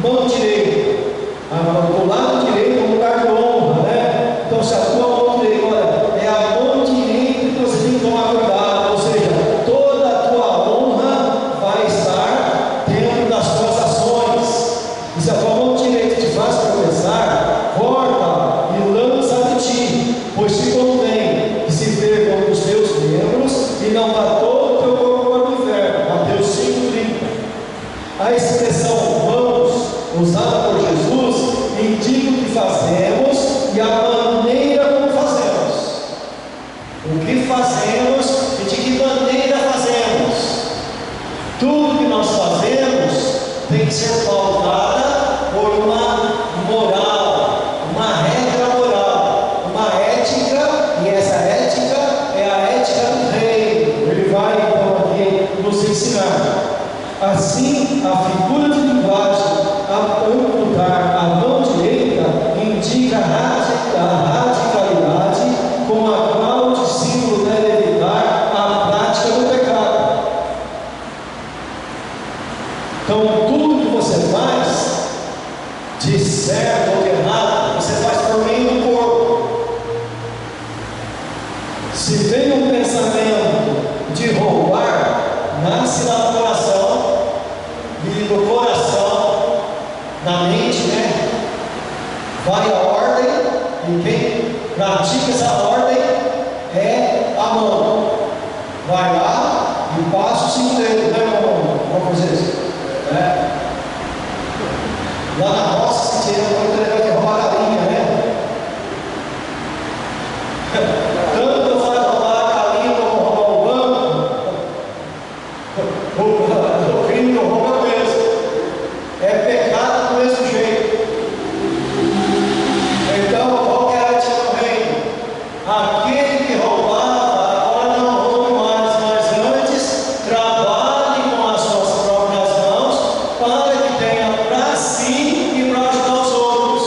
Mão direita. Do lado direito é um lugar de honra, né? Então, se a tua mão direita, olha, é a mão direita que você tem que tomar cuidado, ou seja, toda a tua honra vai estar dentro das tuas ações. E se a tua mão direita te faz tropeçar, corta e lança de ti, pois te convém que se percam os teus membros e não vá todo o teu corpo para o inferno. Mateus 5,30. A expressão mãos, usada por Jesus, indica o que fazemos e a maneira como fazemos. O que fazemos e de que maneira fazemos. Tudo que nós fazemos tem que ser pautada por uma moral, uma regra moral, uma ética, e essa ética é a ética do reino. Ele vai então aqui nos ensinar. Assim, a figura de linguagem, a amputar a mão direita, indica a radicalidade com a qual o discípulo deve evitar a prática do pecado. Então, tudo que você faz, de certo ou de errado, você faz por meio do corpo. Se vem um pensamento de roubar, nasce lá no coração, e do coração, na mente, né? Vai a ordem, e quem pratica essa ordem é a mão. Vai lá e passa o 5 dedos, né, irmão? Vamos fazer isso. Lá na roça se tira muito legal de roubar a galinha, né? Tanto faz roubar a galinha como roubar o banco. O crime do roubo é o mesmo. É pecado do mesmo jeito. Então, qual que é a ética do reino? Aquele que roubava, agora não roube mais, mas antes trabalhe com as suas próprias mãos para que tenha para si e para ajudar os outros.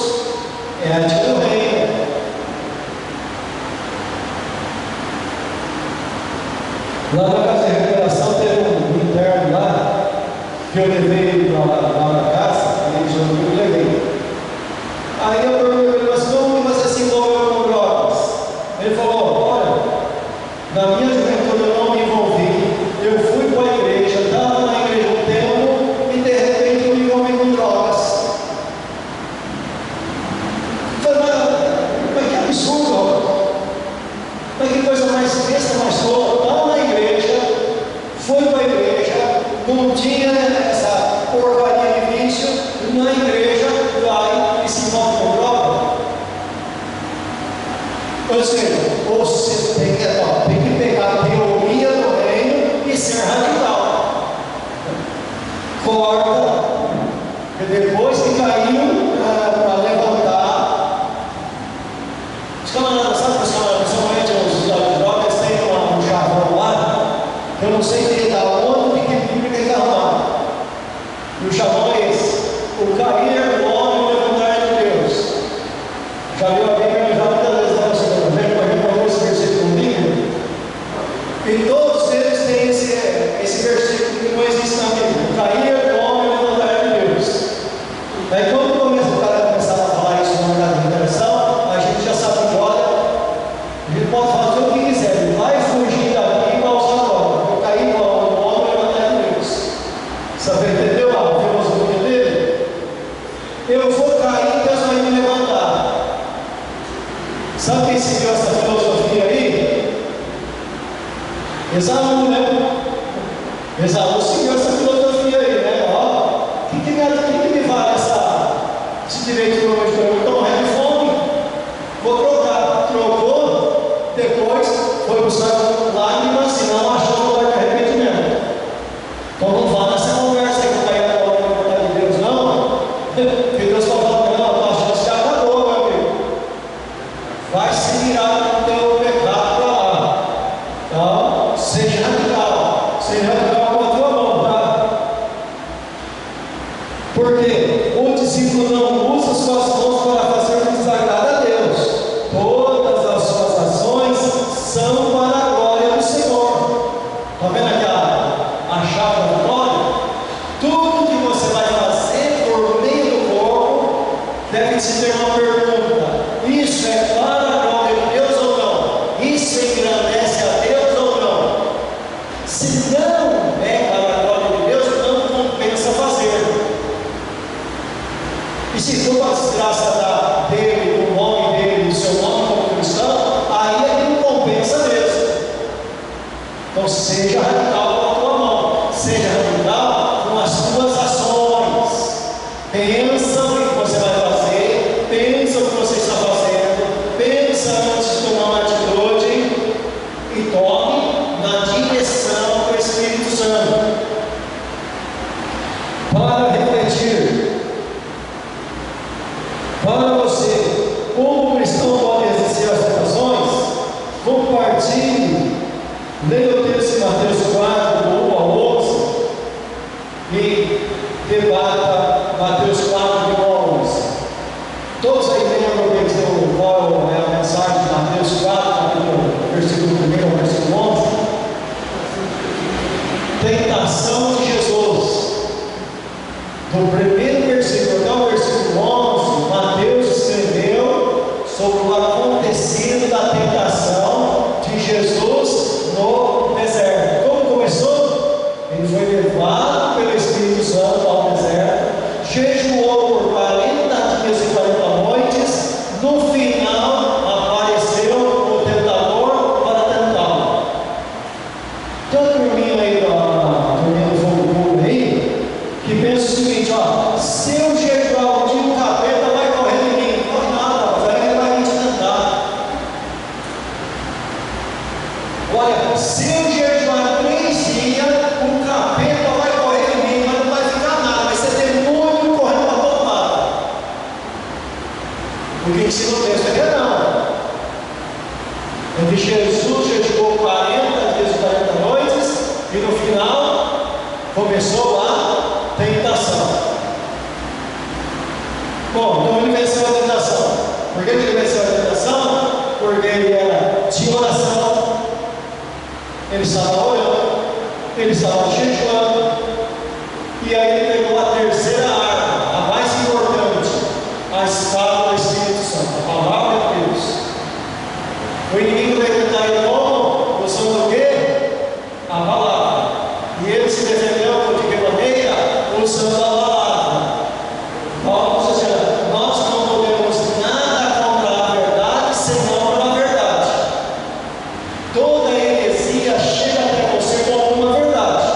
É a ética do reino. Lá na casa de recuperação teve um interno lá que eu levei para casa, aí eu levei. Aí eu perguntei para ele assim, como você se envolveu com drogas? Ele falou, olha, na minha juventude eu não me envolvi, eu fui para a igreja, estava na igreja um tempo e de repente eu me envolvi com drogas. Eu falei, mas que absurdo, mas que coisa mais besta, mais tola. Estava na igreja, foi para a igreja, não tinha essa porcaria de vício, na igreja vai e se envolve com droga. Ou seja, você tem que pegar a teoria do reino e ser radical. Corta, e depois que caiu para levantar. Os camaradas, sabe os camaradas, principalmente os da droga, eles têm um chavão lá, que eu não sei que da onde que Bíblia que ele está arrumado. E o chavão é esse: o cair do homem e o levantar de Deus. Já viu a Bíblia? Já muitas vezes não, você está vendo para esse versículo comigo? E todos eles têm esse versículo que não existe na Bíblia: o cair do homem e o levantar de Deus. Aí quando o cara começava a falar isso na recuperação, a gente já sabe que, olha, ele pode fazer o que quiser, ele vai fugir daqui e vai usar droga. Eu caí Esaú, né? Esaú seguiu essa filosofia aí, né? Ó, o que me vale esse direito de hoje? Eu estou morrendo de fome, vou trocar. Trocou, depois foi buscar lágrimas e não achou lugar de arrependimento. Então não vá nessa conversa aí que vai a vontade de Deus, não. Porque Deus está falando, não, a tua chance já acabou, meu amigo. Vai se virar com o teu pecado para lá. Então, seja radical com a tua mão, tá? Porque o discípulo não usa suas mãos para fazer o que desagrada a Deus. Todas as suas ações são para a glória do Senhor. Está vendo aqui a chave da glória? Tudo que você vai fazer por meio do corpo deve se ter uma pergunta: isso é para a glória de Deus ou não? Isso engrandece a Deus ou não? Se não é para a glória de Deus, não compensa fazer. E se for para a desgraça dele, do nome dele, do seu nome como cristão, aí é que não compensa mesmo. Então seja radical com a tua mão, seja radical com as tuas ações. Pensa no que você vai fazer, pensa o que você está fazendo, pensa antes de tomar uma atitude e tome na direção do Espírito Santo. Para refletir, para você, como cristão pode exercer as tentações, compartilhe, leia o texto de Mateus 4, do 1 ao 11, e debata Mateus 4, do 1 ao 11. Todos aí lembram qual é a mensagem de Mateus 4, versículo 1 ao versículo 11? Tentação de Jesus. Do primeiro versículo até o versículo 11, Mateus escreveu sobre o acontecido da tentação de Jesus no deserto. Como começou? Ele foi levado pelo Espírito Santo ao deserto, jejuou por 40 dias e 40 noites. No final apareceu o tentador para tentá-lo. Tem uma turminha aí, turminha do fogo puro aí, que pensa o seguinte: ó, se eu jejuar um dia, o capeta vai correr de mim. Não corre nada, mas aí ele vai me tentar. Olha, se eu jejuar 3 dias, o capeta vai correr de mim, mas não vai ficar nada, vai ser demônio correndo para todo lado. O que ensina o texto é não. É que Jesus jejuou 40 dias e 40 noites, e no final começou a tentação. Bom, então ele venceu a tentação. Por que ele venceu a tentação? Porque ele era de oração, ele estava orando, ele estava jejuando, e aí ele pegou a terceira arma, a mais importante, a espada do Espírito Santo, a palavra de Deus. O inimigo veio tentar ele como? Usando o quê? A palavra. E ele se defendeu de que maneira? Usando a palavra. Paulo diz: nós não podemos nada contra a verdade senão pela verdade. Toda heresia chega até você com alguma verdade.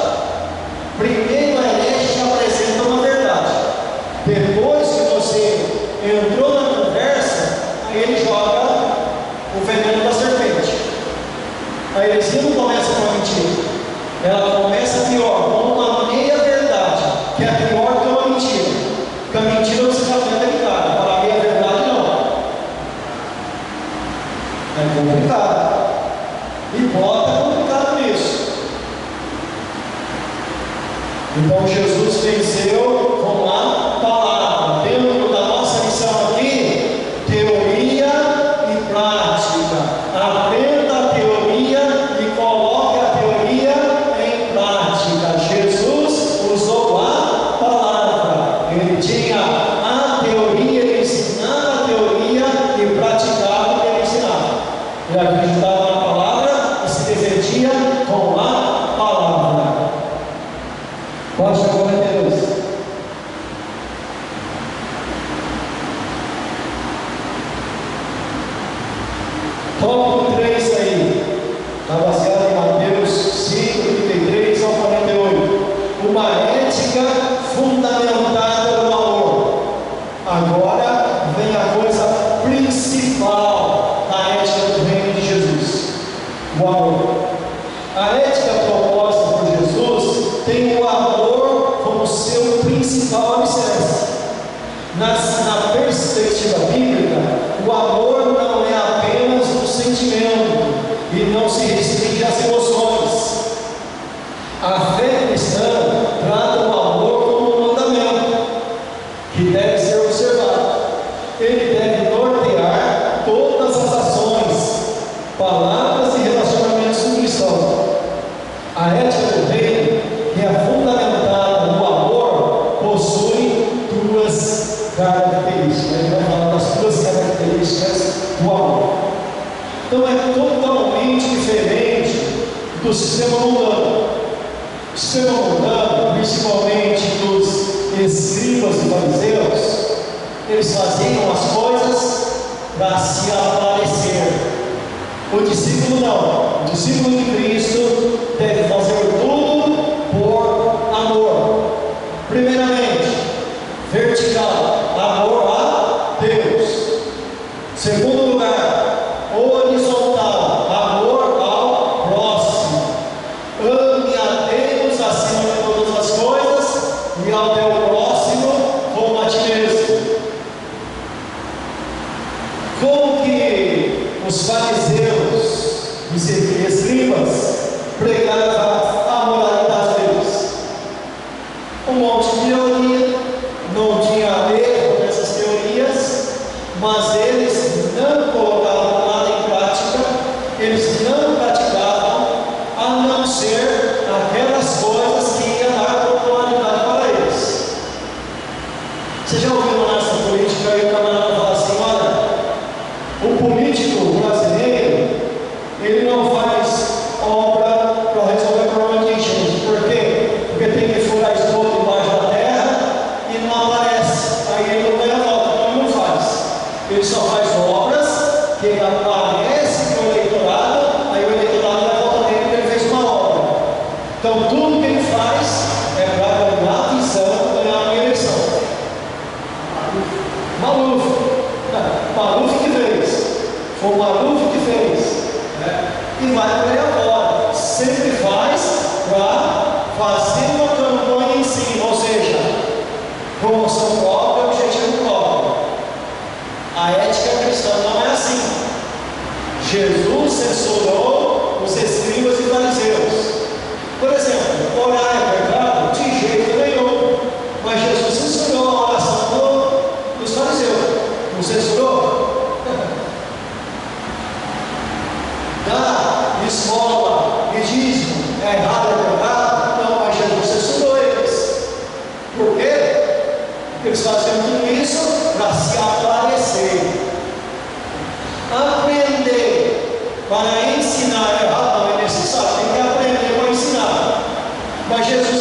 Primeiro a herege te apresenta uma verdade. Depois que você entrou na conversa, aí ele joga o veneno da serpente. A heresia não começa com a mentira. Ela começa pior, com uma meia verdade, que é pior que uma mentira. Porque a mentira você já tem delicado, para a meia verdade não. É complicado. E bota complicado nisso. Então Jesus venceu com a palavra. Dentro da nossa missão aqui, teoria e prática. Aprenda a teoria e coloque a teoria em prática. Jesus usou a palavra. Ele tinha a teoria, ele ensinava a teoria e praticava o que ele ensinava. Ele acreditava na palavra e se defendia com a palavra. Pode agora, Deus. Tópico 3 aí, está baseado em Mateus 5, A fé cristã trata o amor como um mandamento que deve ser observado. Ele deve nortear todas as ações, palavras e relacionamentos do cristão. A ética do reino, que é fundamentada no amor, possui duas características. Ele vai falar das duas características do amor. Então é totalmente diferente do sistema mundano. O sistema mundano, principalmente dos escribas e fariseus, eles faziam as coisas para se aparecer. O discípulo não. O discípulo de Cristo deve fazer tudo por amor. Primeiramente, vertical, amor a Deus. Segundo lugar, horizontal, amor ao próximo. Ame a Deus acima de todas as coisas e ao teu próximo como a ti mesmo. Como que os fariseus e escribas pregavam a moralidade deles? Um monte de teoria, não tinha erro nessas teorias, mas eles não colocavam nada em prática, eles não praticavam, a não ser aquelas coisas que iam dar popularidade para eles. Você já ouviu nessa política aí o camarada falar assim: olha, o político brasileiro, ele não faz obra para resolver problema de enchente. Por quê? Porque tem que furar esgoto embaixo da terra e não aparece. Aí ele não ganha voto, então ele não faz. Ele só faz obras que aparece para o eleitorado, aí o eleitorado vai votar nele porque ele fez uma obra. Então tudo que ele faz é para ganhar a visão, ganhar uma eleição. Maluf que fez. Foi o Maluf que fez. E vai para ele agora. Sempre faz para fazer uma campanha em si, ou seja, promoção própria, objetivo próprio. A ética cristã não é assim. Jesus censurou os escribas e fariseus. Por exemplo, orar é pecado? De jeito nenhum. Mas Jesus censurou a oração dos fariseus. Não censurou? Dar esmola e dízimo é errado, é pecado? Não, mas Jesus censurou eles. Por quê? Porque eles faziam tudo isso para se aparecer. Aprender para ensinar é errado, não é necessário, tem que aprender para ensinar. Mas Jesus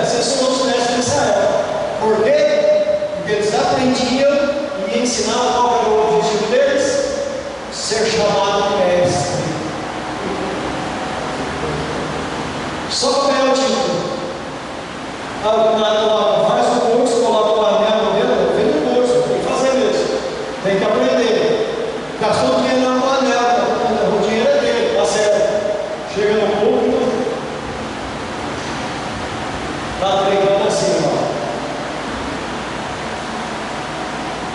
censurou os mestres de Israel. Por quê? Porque eles aprendiam e ensinavam. Qual era o objetivo deles? Ser chamado de mestre. Só para ganhar o título. O camarada faz o curso, coloca o anel no dedo, vem o curso, tem que fazer mesmo. Tem que aprender. Gastou dinheiro no anel, o dinheiro é dele, tá certo. Chega no público, está pregando assim, ó.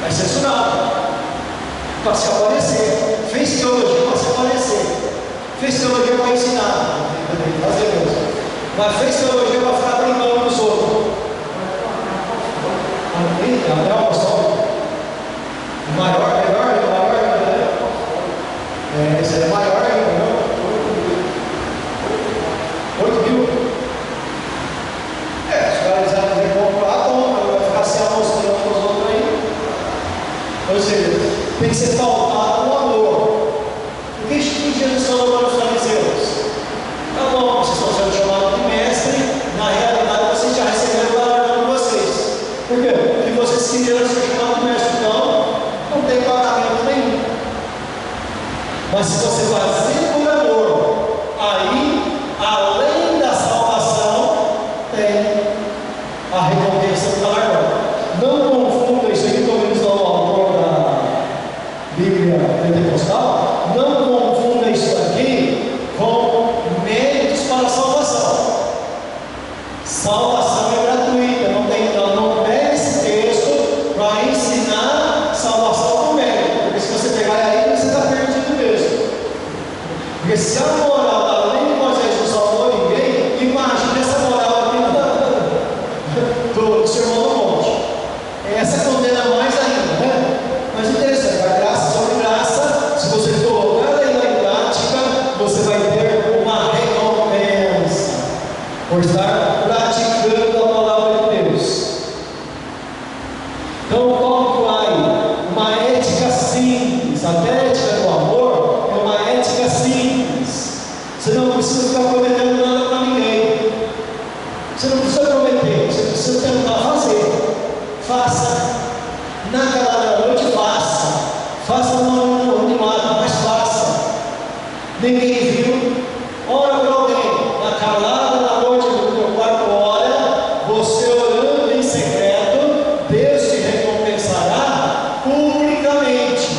É censurado para se aparecer. Fez teologia para se aparecer. Fez teologia para ensinar. Tem que fazer mesmo. Mas fez teologia para ficar brincando com os outros. Até o apóstolo. Maior, melhor, né? Esse é maior, entendeu? 8 mil. Os caras já vão comprar, vai ficar se amostrando para os outros aí. Ou seja, tem que ser pautado no amor. O que Jesus falou para os fariseus? Tá bom, vocês estão sendo chamados de mestre, na realidade vocês já receberam o galardão de vocês. Por quê? Porque vocês queriam ser chamados de mestre, então não tem pagamento nenhum. Mas se você fazer por amor, aí, além da salvação, tem a recompensa do galardão. Não confunda isso aqui, como eles dão o autor da Bíblia Pentecostal, não confunda isso aqui com méritos para a salvação. Salvação é gratuita, não pega esse texto para ensinar salvação por mérito, porque se você pegar aí, você está perdido mesmo. Porque se a moral, além de Moisés não salvou ninguém, imagina por estar praticando a palavra de Deus. Então, como vai? Uma ética simples. A ética do amor é uma ética simples. Você não precisa ficar prometendo nada para ninguém. Você não precisa prometer, você precisa tentar fazer. Faça. Na calada da noite, faça. Faça no animado, mas faça. Ninguém viu. Ora para alguém. Na calada da noite, no teu quarto, ora. Você orando em secreto, Deus te recompensará publicamente.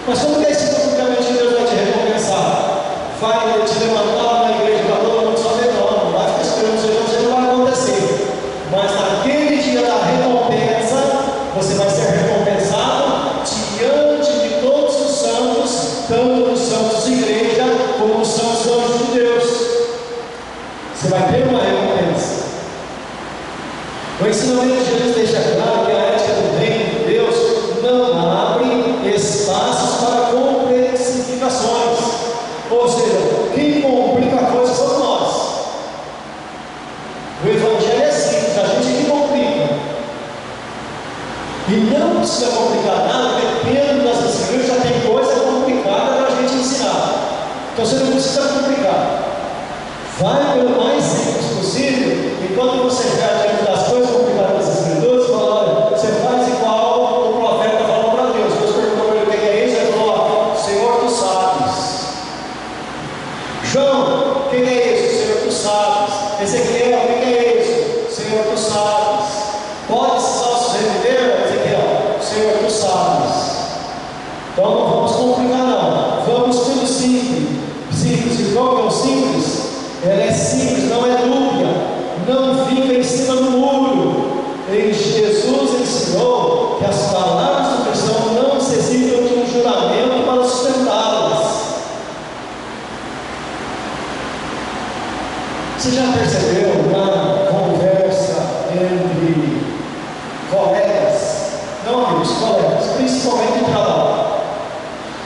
Mas como que é esse publicamente Deus vai te recompensar? Vai te levantar na igreja para todo mundo saber, não vai ficar esperando você, não vai acontecer. Mas naquele dia da recompensa, você vai ser recompensado diante de todos os santos, tanto os santos de igreja como os santos anjos de Deus. Você vai ter uma recompensa. O ensinamento de Jesus deixa claro que a ética do reino de Deus não abre espaços para complexificações. Ou seja, quem complica a coisa somos nós. O Evangelho é simples, a gente que complica. E não precisa complicar nada, dependendo das escrituras, já tem coisa complicada para a gente ensinar. Então você não precisa complicar. Vai pelo mais simples possível, e quando você vai diante das coisas complicadas das escrituras, fala, olha, você faz igual o profeta falou para Deus. Deus perguntou para ele o que é isso, ele falou, Senhor, tu sabes. João, o que é isso? Senhor, tu sabes. Ezequiel, o que é isso? Senhor, tu sabes. Pode esses ossos reviver, Ezequiel? Senhor, tu sabes. Então não vamos complicar não. Vamos tudo simples. Simples. E qual que é o simples? Ela é simples, não é dúvida. Não fica em cima do muro. E Jesus ensinou que as palavras do cristão não necessitam de um juramento para sustentá-las. Você já percebeu uma conversa entre colegas, não amigos, colegas, principalmente em trabalho?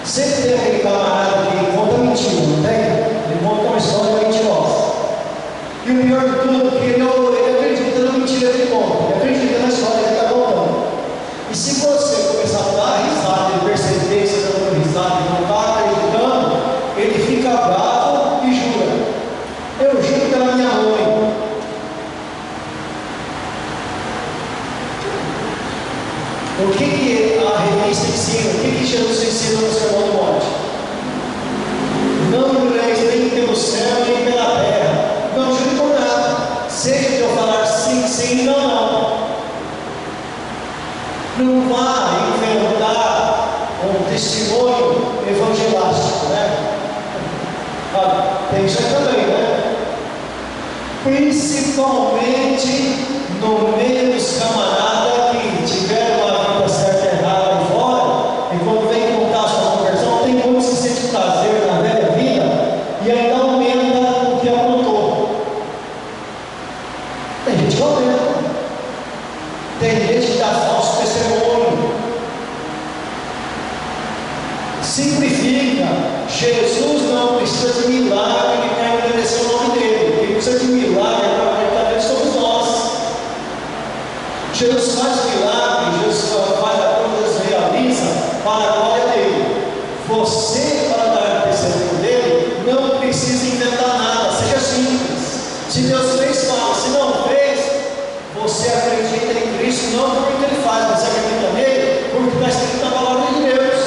Sempre tem aquele camarada que conta mentira, não tem? Ele conta uma história mentirosa. E o pior de tudo é que ele acredita na mentira que ele conta, ele acredita na história que ele está contando. E se você começar a dar risada, ele perceber que você está dando risada e não está acreditando, ele fica bravo e jura. Eu juro pela minha mãe. O que a revista ensina? O que Jesus ensina no Sermão do Monte? Não jureis nem pelo céu, nem pela terra. Não jure por nada. Seja que eu falar sim, sim, não, não. Não vá inventar um testemunho evangelástico, né? Tem isso aí também, né? Principalmente no meio dos camaradas que tiveram uma vida certa e errada aí fora, e quando vem contar a sua conversão, tem muitos que sentem prazer na velha vida e ainda aumenta o que aprontou. Tem gente que aumenta, tem gente que dá falso testemunho. Simplifica. Jesus não precisa de milagre para engrandecer o nome dele. Ele precisa de milagre para acreditar nele, somos nós. Jesus faz milagre, Jesus faz a coisa, Jesus realiza para a glória dele. Você, para dar testemunho dele, não precisa inventar nada, seja simples. Se Deus fez, fala. Se não fez, você acredita em Cristo não porque ele faz, você acredita nele porque está escrito na palavra de Deus.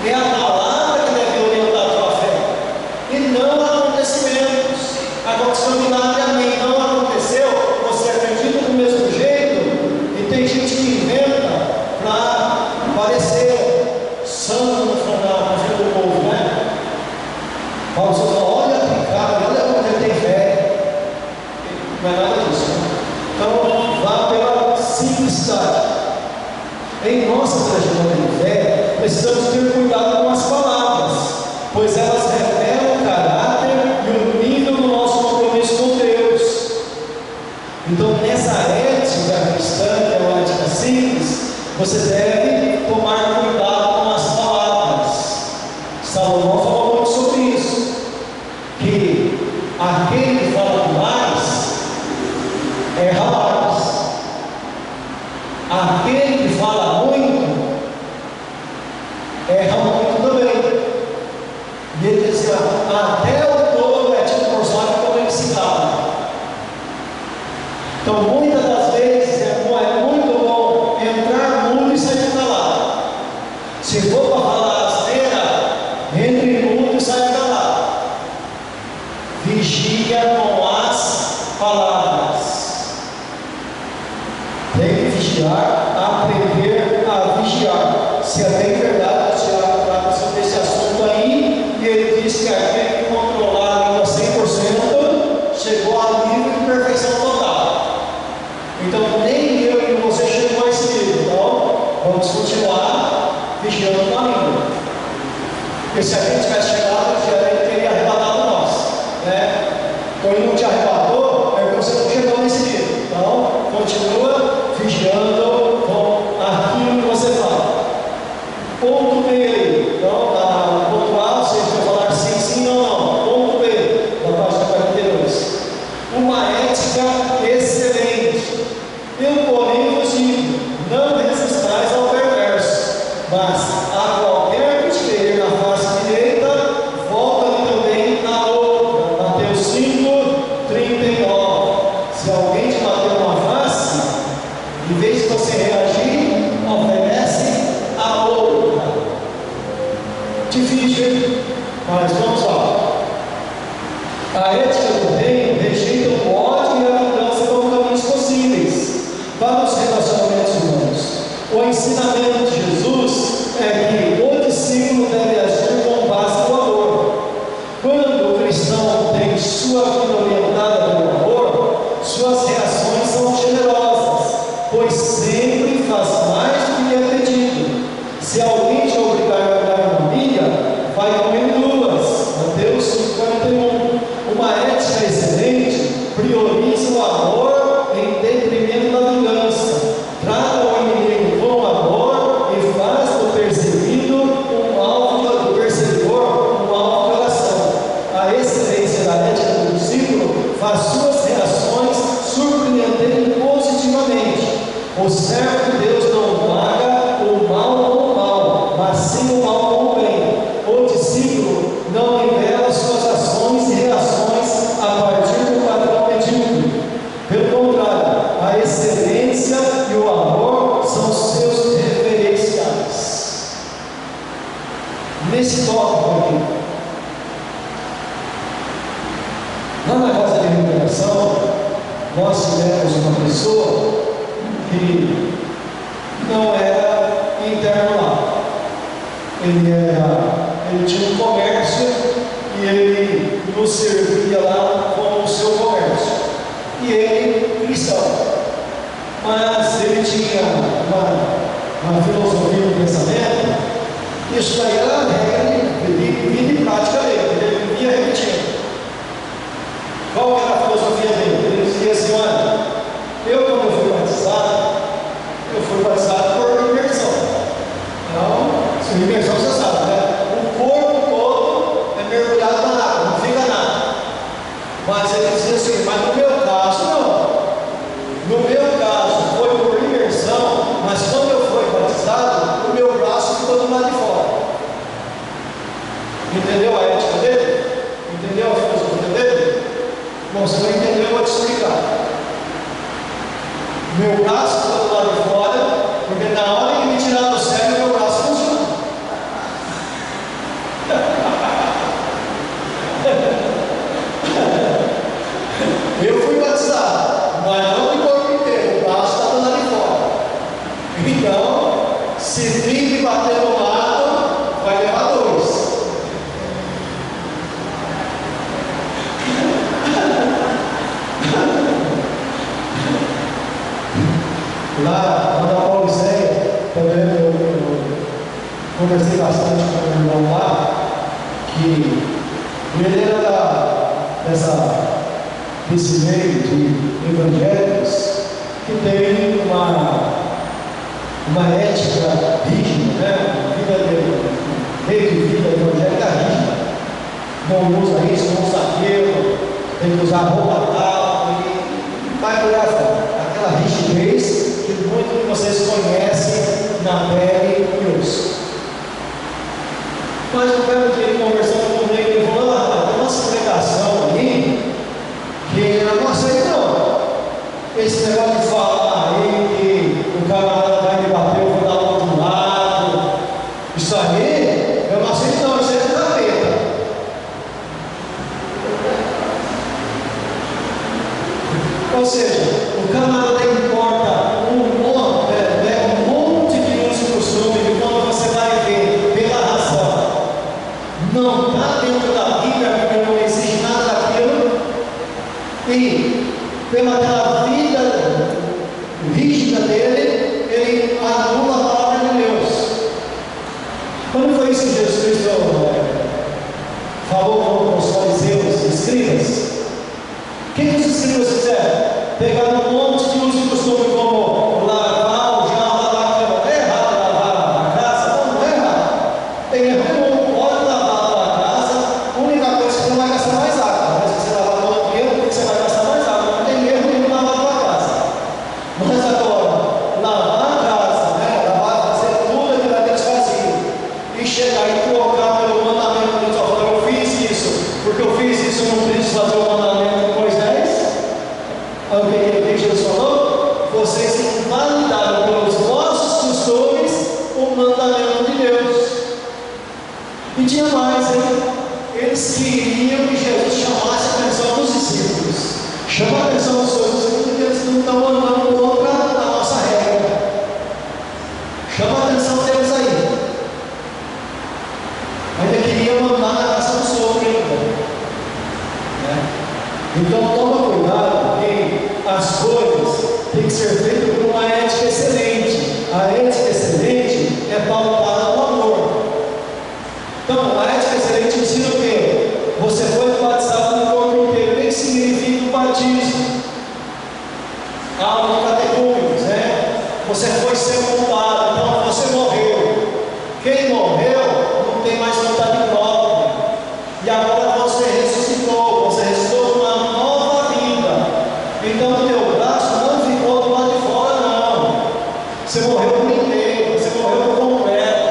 É a palavra que deve orientar a tua fé, e não acontecimentos. Aconteceu um milagre, amém. Não aconteceu, você acredita do mesmo jeito, e tem gente que inventa para parecer santo no frente do povo, né? Paulo fala, olha aplicado, olha como ele tem fé. Não é nada disso, né? Então, vá pela simplicidade. Em nossa trajetória de fé, precisamos ter cuidado com as palavras, pois elas revelam o caráter e o nível do nosso compromisso com Deus. Então, nessa ética cristã, que é uma ética simples, você deve tomar cuidado com as palavras. Salomão falou muito sobre isso, que aquele que vigia com as palavras. Tem que vigiar, aprender a vigiar. Se é bem verdade, o Tiago trata sobre esse assunto aí, e ele diz que aquele que controlar a língua 100% chegou a nível de perfeição total. Então, nem eu e você chegou a esse nível. Então, vamos continuar vigiando com a língua. Porque se a gente tivesse chegado, ele teria arrebatado nós, né? Então, ele não te arrebatou, é porque você não chegou nesse nível. Então, continua vigiando com aquilo que você fala. Ponto B aí. Então, na ponto A, você vai falar sim, sim, não, não. Ponto B, da página 42. Uma ética excelente. Eu, porém, vos digo: não resistais ao perverso, mas a qualquer que te ferir na face direita, volta-lhe também na outra. Mateus 5:39. Se alguém te bateu uma face, em vez de você reagir, oferece a outra. Difícil, mas vamos lá. A ética do reino rejeita o ódio e a vingança como caminhos possíveis para os relacionamentos humanos. O ensinamento de Jesus é que o discípulo deve agir com base no amor. Quando o cristão tem sua vida orientada pelo amor, suas reações são generosas, pois sempre faz mais do que é pedido. Se alguém te obrigar a dar uma milha, vai comer duas. Mateus 5:41. Uma ética excelente prioriza o amor em detrimento da vingança. Trata o inimigo com amor e faz do perseguido um alvo do perseguidor um alvo de oração. A excelência da ética do discípulo faz suas reações surpreenderem positivamente. O servo de Deus não paga o mal com o mal, mas sim o mal com o bem. O discípulo não revela suas ações e reações a partir do padrão medíocre. Pelo contrário, a excelência e o amor são seus referenciais. Nesse tópico aqui, lá na casa de recuperação, nós tivemos uma pessoa que não era interno lá. Ele tinha um comércio e ele nos servia lá com o seu comércio. E ele, cristão. Mas ele tinha uma filosofia de pensamento. Isso daí era a regra de vida e prática dele. Ele vivia repetindo. Qual era a filosofia dele? Ele dizia assim: olha, quando eu fui batizado por imersão. Então, se imersão você sabe, né? O corpo todo é mergulhado na água, não fica nada. Mas ele dizia assim: mas no meu caso não. No meu caso foi por imersão, mas quando eu fui batizado, o meu braço ficou do lado de fora. Entendeu a ética dele? Entendeu a filosofia dele? Bom, se não entendeu, eu vou te explicar. Meu braço ficou do lado de fora, porque na hora que me tirar do sério, meu braço funciona. Eu fui batizado, mas não de corpo inteiro, o braço está do lado de fora. Então, se vir e bater no lado, vai levar dois. Lá na Pauliceia, também eu conversei bastante com o irmão lá, que ele era desse meio de evangélicos que tem uma ética rígida, né? Meio de vida evangélica rígida. Não usa isso, não usa aquilo, tem que usar roupa tal, e vai por aí fora. Aquela rigidez que muitos de vocês conhecem na pele e osso. Mas eu quero que ele conversando comigo, ele falou: tem uma segregação ali que eu não aceito não. Esse negócio de falar aí que o camarada vai me bater, eu vou dar o outro lado. Isso aí, eu não aceito não, isso aí é capeta. Ou seja, o camarada importa um monte de uso e costume que quando você vai ver pela razão, não está dentro da Bíblia, porque não existe nada daquilo, e pela vida rígida dele, ele anula a palavra de Deus. Quando foi isso que Jesus Cristo falou com os fariseus, escribas? O que os escribas fizeram? Pegaram um monte de uso e costume, como lavar o jarro, lavar a cama. É errado lavar a casa? Não, não é errado. Tem erro nenhum. Pode lavar a casa. A única coisa é que você não vai gastar mais água. Mas se você lavar todo dia, você vai gastar mais água. Não tem erro nenhum lavar a tua casa. Mas agora, lavar a casa, lavar, fazer tudo aquilo que eles faziam, e chegar e colocar pelo mandamento de Deus, eu fiz isso, porque eu fiz isso, eu não preciso fazer o mandamento de Moisés. Aí o que Jesus falou? Vocês invalidaram pelos vossos costumes o mandamento de Deus. E tinha mais, hein? Eles queriam que Jesus chamasse a atenção dos discípulos. Chama a atenção dos seus discípulos, porque eles não estão andando contra a nossa regra. Chama a atenção deles aí. Ainda queria mandar na casa do sogro ainda. Então toma cuidado, porque as coisas têm que ser feitas com uma ética excelente. A ética excelente é pautada no amor. Então, a ética excelente ensina o quê? Você foi batizado no corpo inteiro. O que significa o batismo? Há categorias, Você foi sepultado, então você morreu. Quem morreu não tem mais vontade própria. E agora você ressuscitou uma nova vida. Então o teu braço não ficou do lado de fora, não. Você morreu por inteiro, você morreu por completo.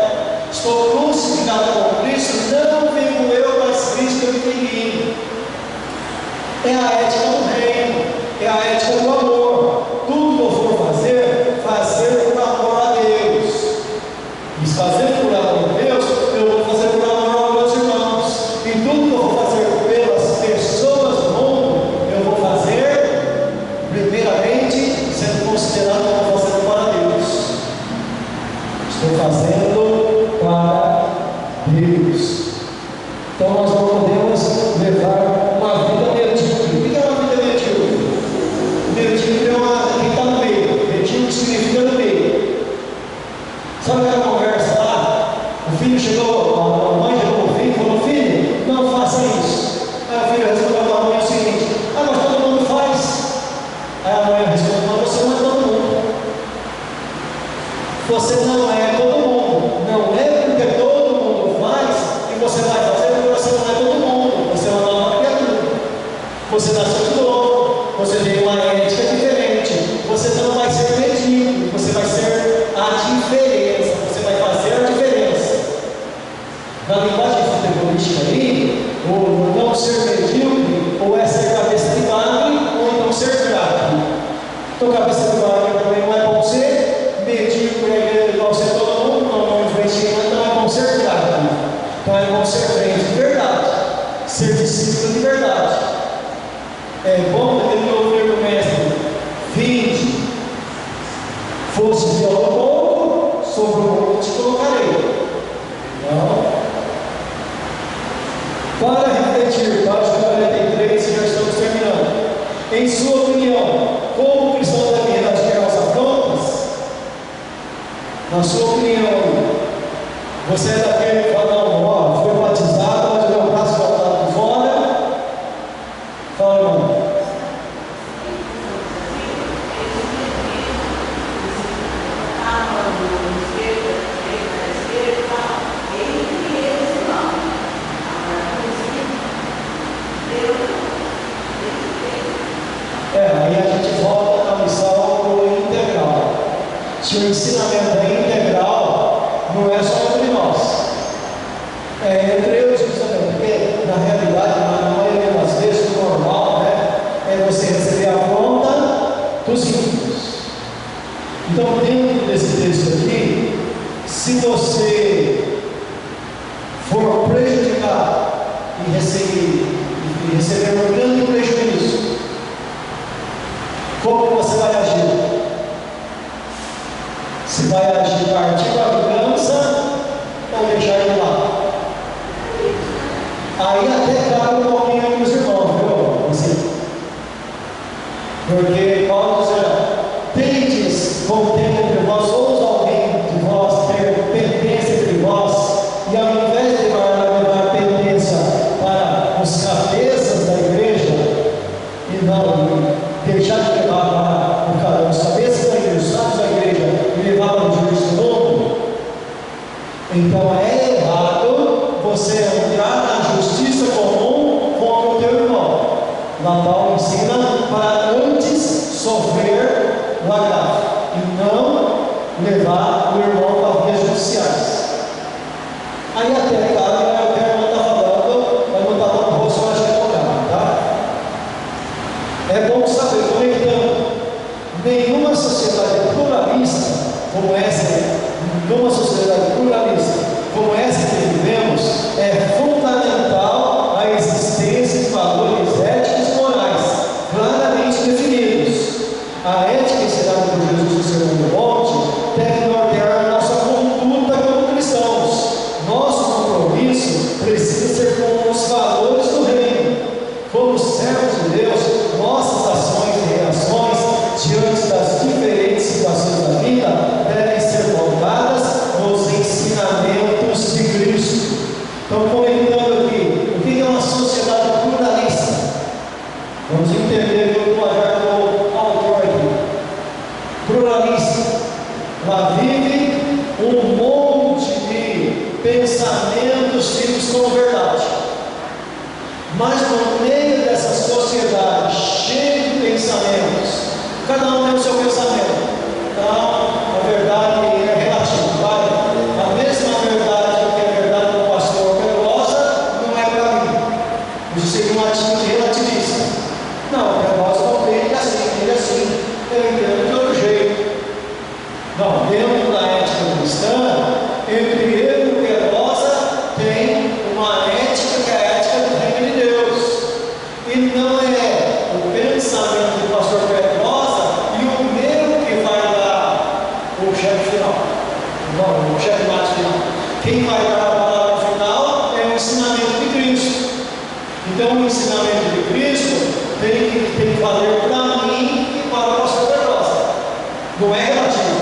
Estou crucificado com Cristo, não vivo eu, mas Cristo vive em mim. É a ética do reino, é a ética do amor. Tudo que eu for fazer, fazer por amor a Deus. E fazer por amor a Deus, eu vou fazer por amor aos meus irmãos. E tudo que eu vou fazer pelas pessoas do mundo, eu vou fazer, primeiramente, sendo considerado que eu estou fazendo para Deus. Estou fazendo para Deus. Então nós não podemos levar uma vida medíocre. O que é uma vida medíocre? Medíocre é quem está no meio. Medíocre significa no meio. Sabe aquela conversa lá? O filho chegou, a mãe chegou para o filho e falou: filho, não faça isso. Aí o filho respondeu para a mãe o seguinte: mas todo mundo faz. Aí a mãe respondeu: mas você não é todo mundo. Você não é todo mundo. Não é porque todo mundo faz que você vai fazer, porque você não é todo mundo. Você é uma nova criatura. Você nasceu de novo. Você tem uma ética diferente. Você não vai ser medíocre. Você vai ser a diferença. Você vai fazer a diferença. Na linguagem futebolística aí, ou não ser medíocre, ou é ser cabeça de bagre, ou então ser craque. Então, cabeça de bagre também não é bom ser, medíocre é igual ser todo mundo, não influencia, então é bom ser craque. Então é bom ser crente de verdade, ser discípulo de verdade. É bom aquele que ouvir do mestre: vinde, fosse de ao pouco, sobre o pouco te colocarei. Não. Para refletir, página 43, já estamos terminando. Em sua opinião, como o cristão deve reagir às afrontas? Na sua opinião, você é daquele que fala: não, foi batizado, mas o meu braço já está por fora? Fala, irmão. Aí a gente volta na missão integral. Se o ensinamento é integral, não é só entre nós, é entre eu e os cristãos, porque na realidade, na maioria das vezes, o normal é você receber a conta dos ímpios. Então, dentro desse texto aqui, se você for prejudicado e receber um grande prejuízo, Porque Paulo diz: tendes contento entre vós, ou alguém de vós ter pertença entre vós, e ao invés de levar pertença para os cabeças da igreja, e não deixar de levar para os cabeças da igreja, os sábios da igreja, e levar para o juízo do mundo. Então é errado você entrar na justiça comum contra o teu irmão. Lá Paulo ensina para antes sofrer o agravo e não levar o irmão para vias judiciais. Aí até cabe, o que a irmã está falando, vai botar lá no rosto, eu acho que é tocado, tá? É bom saber, comentando, nenhuma sociedade pluralista como essa, que vivemos, é fundamental a existência de valores éticos e morais claramente definidos. A ética ensinada por Jesus no Sermão do Monte deve nortear a nossa conduta como cristãos. Nosso compromisso precisa ser com os valores do reino. Como servos de Deus, nossas ações e reações diante das diferentes situações da vida devem ser pautadas nos ensinamentos de Cristo. Então, comentando aqui, o que é uma sociedade pluralista? Vamos entender o linguajar do autor aqui. Pluralista, ela vive um monte de pensamentos tidos como verdade. Mas no meio dessa sociedade cheia de pensamentos, cada um tem o seu pensamento. Então, a verdade é relativa, vale? A mesma verdade que é verdade do pastor Pedrosa não é para mim. Isso seria uma atitude relativista. Não, o Pedrosa não tem assim, eu entendo de outro jeito. Não, dentro da ética cristã, entre eu e o Pedrosa tem uma ética que é a ética do reino de Deus. E não é o pensamento do pastor Pedrosa e o meu que vai dar o chefe final. Não, o chefe mate final. Quem vai dar a palavra final é o ensinamento de Cristo. Então o ensinamento de Cristo tem que valer para mim e para o pastor Pedrosa. Não é relativo.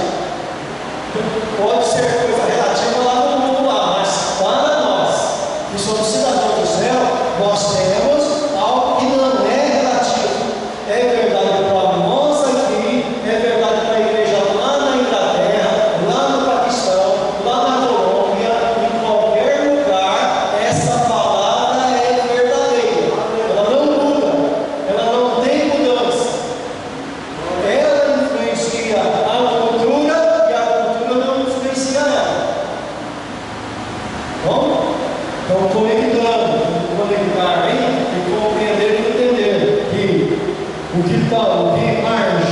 Pode ser coisa relativa lá no mundo lá, mas para nós, que somos cidadãos do céu, nós temos algo que não é relativo. É verdade para nós aqui, é verdade para a igreja lá na Inglaterra, lá no Paquistão, lá na Colômbia, em qualquer lugar, essa palavra é verdadeira. Ela não muda, ela não tem mudança. Ela influencia a cultura e a cultura não influencia ela. Bom? Então, conectar aí e compreender e entender que o que marge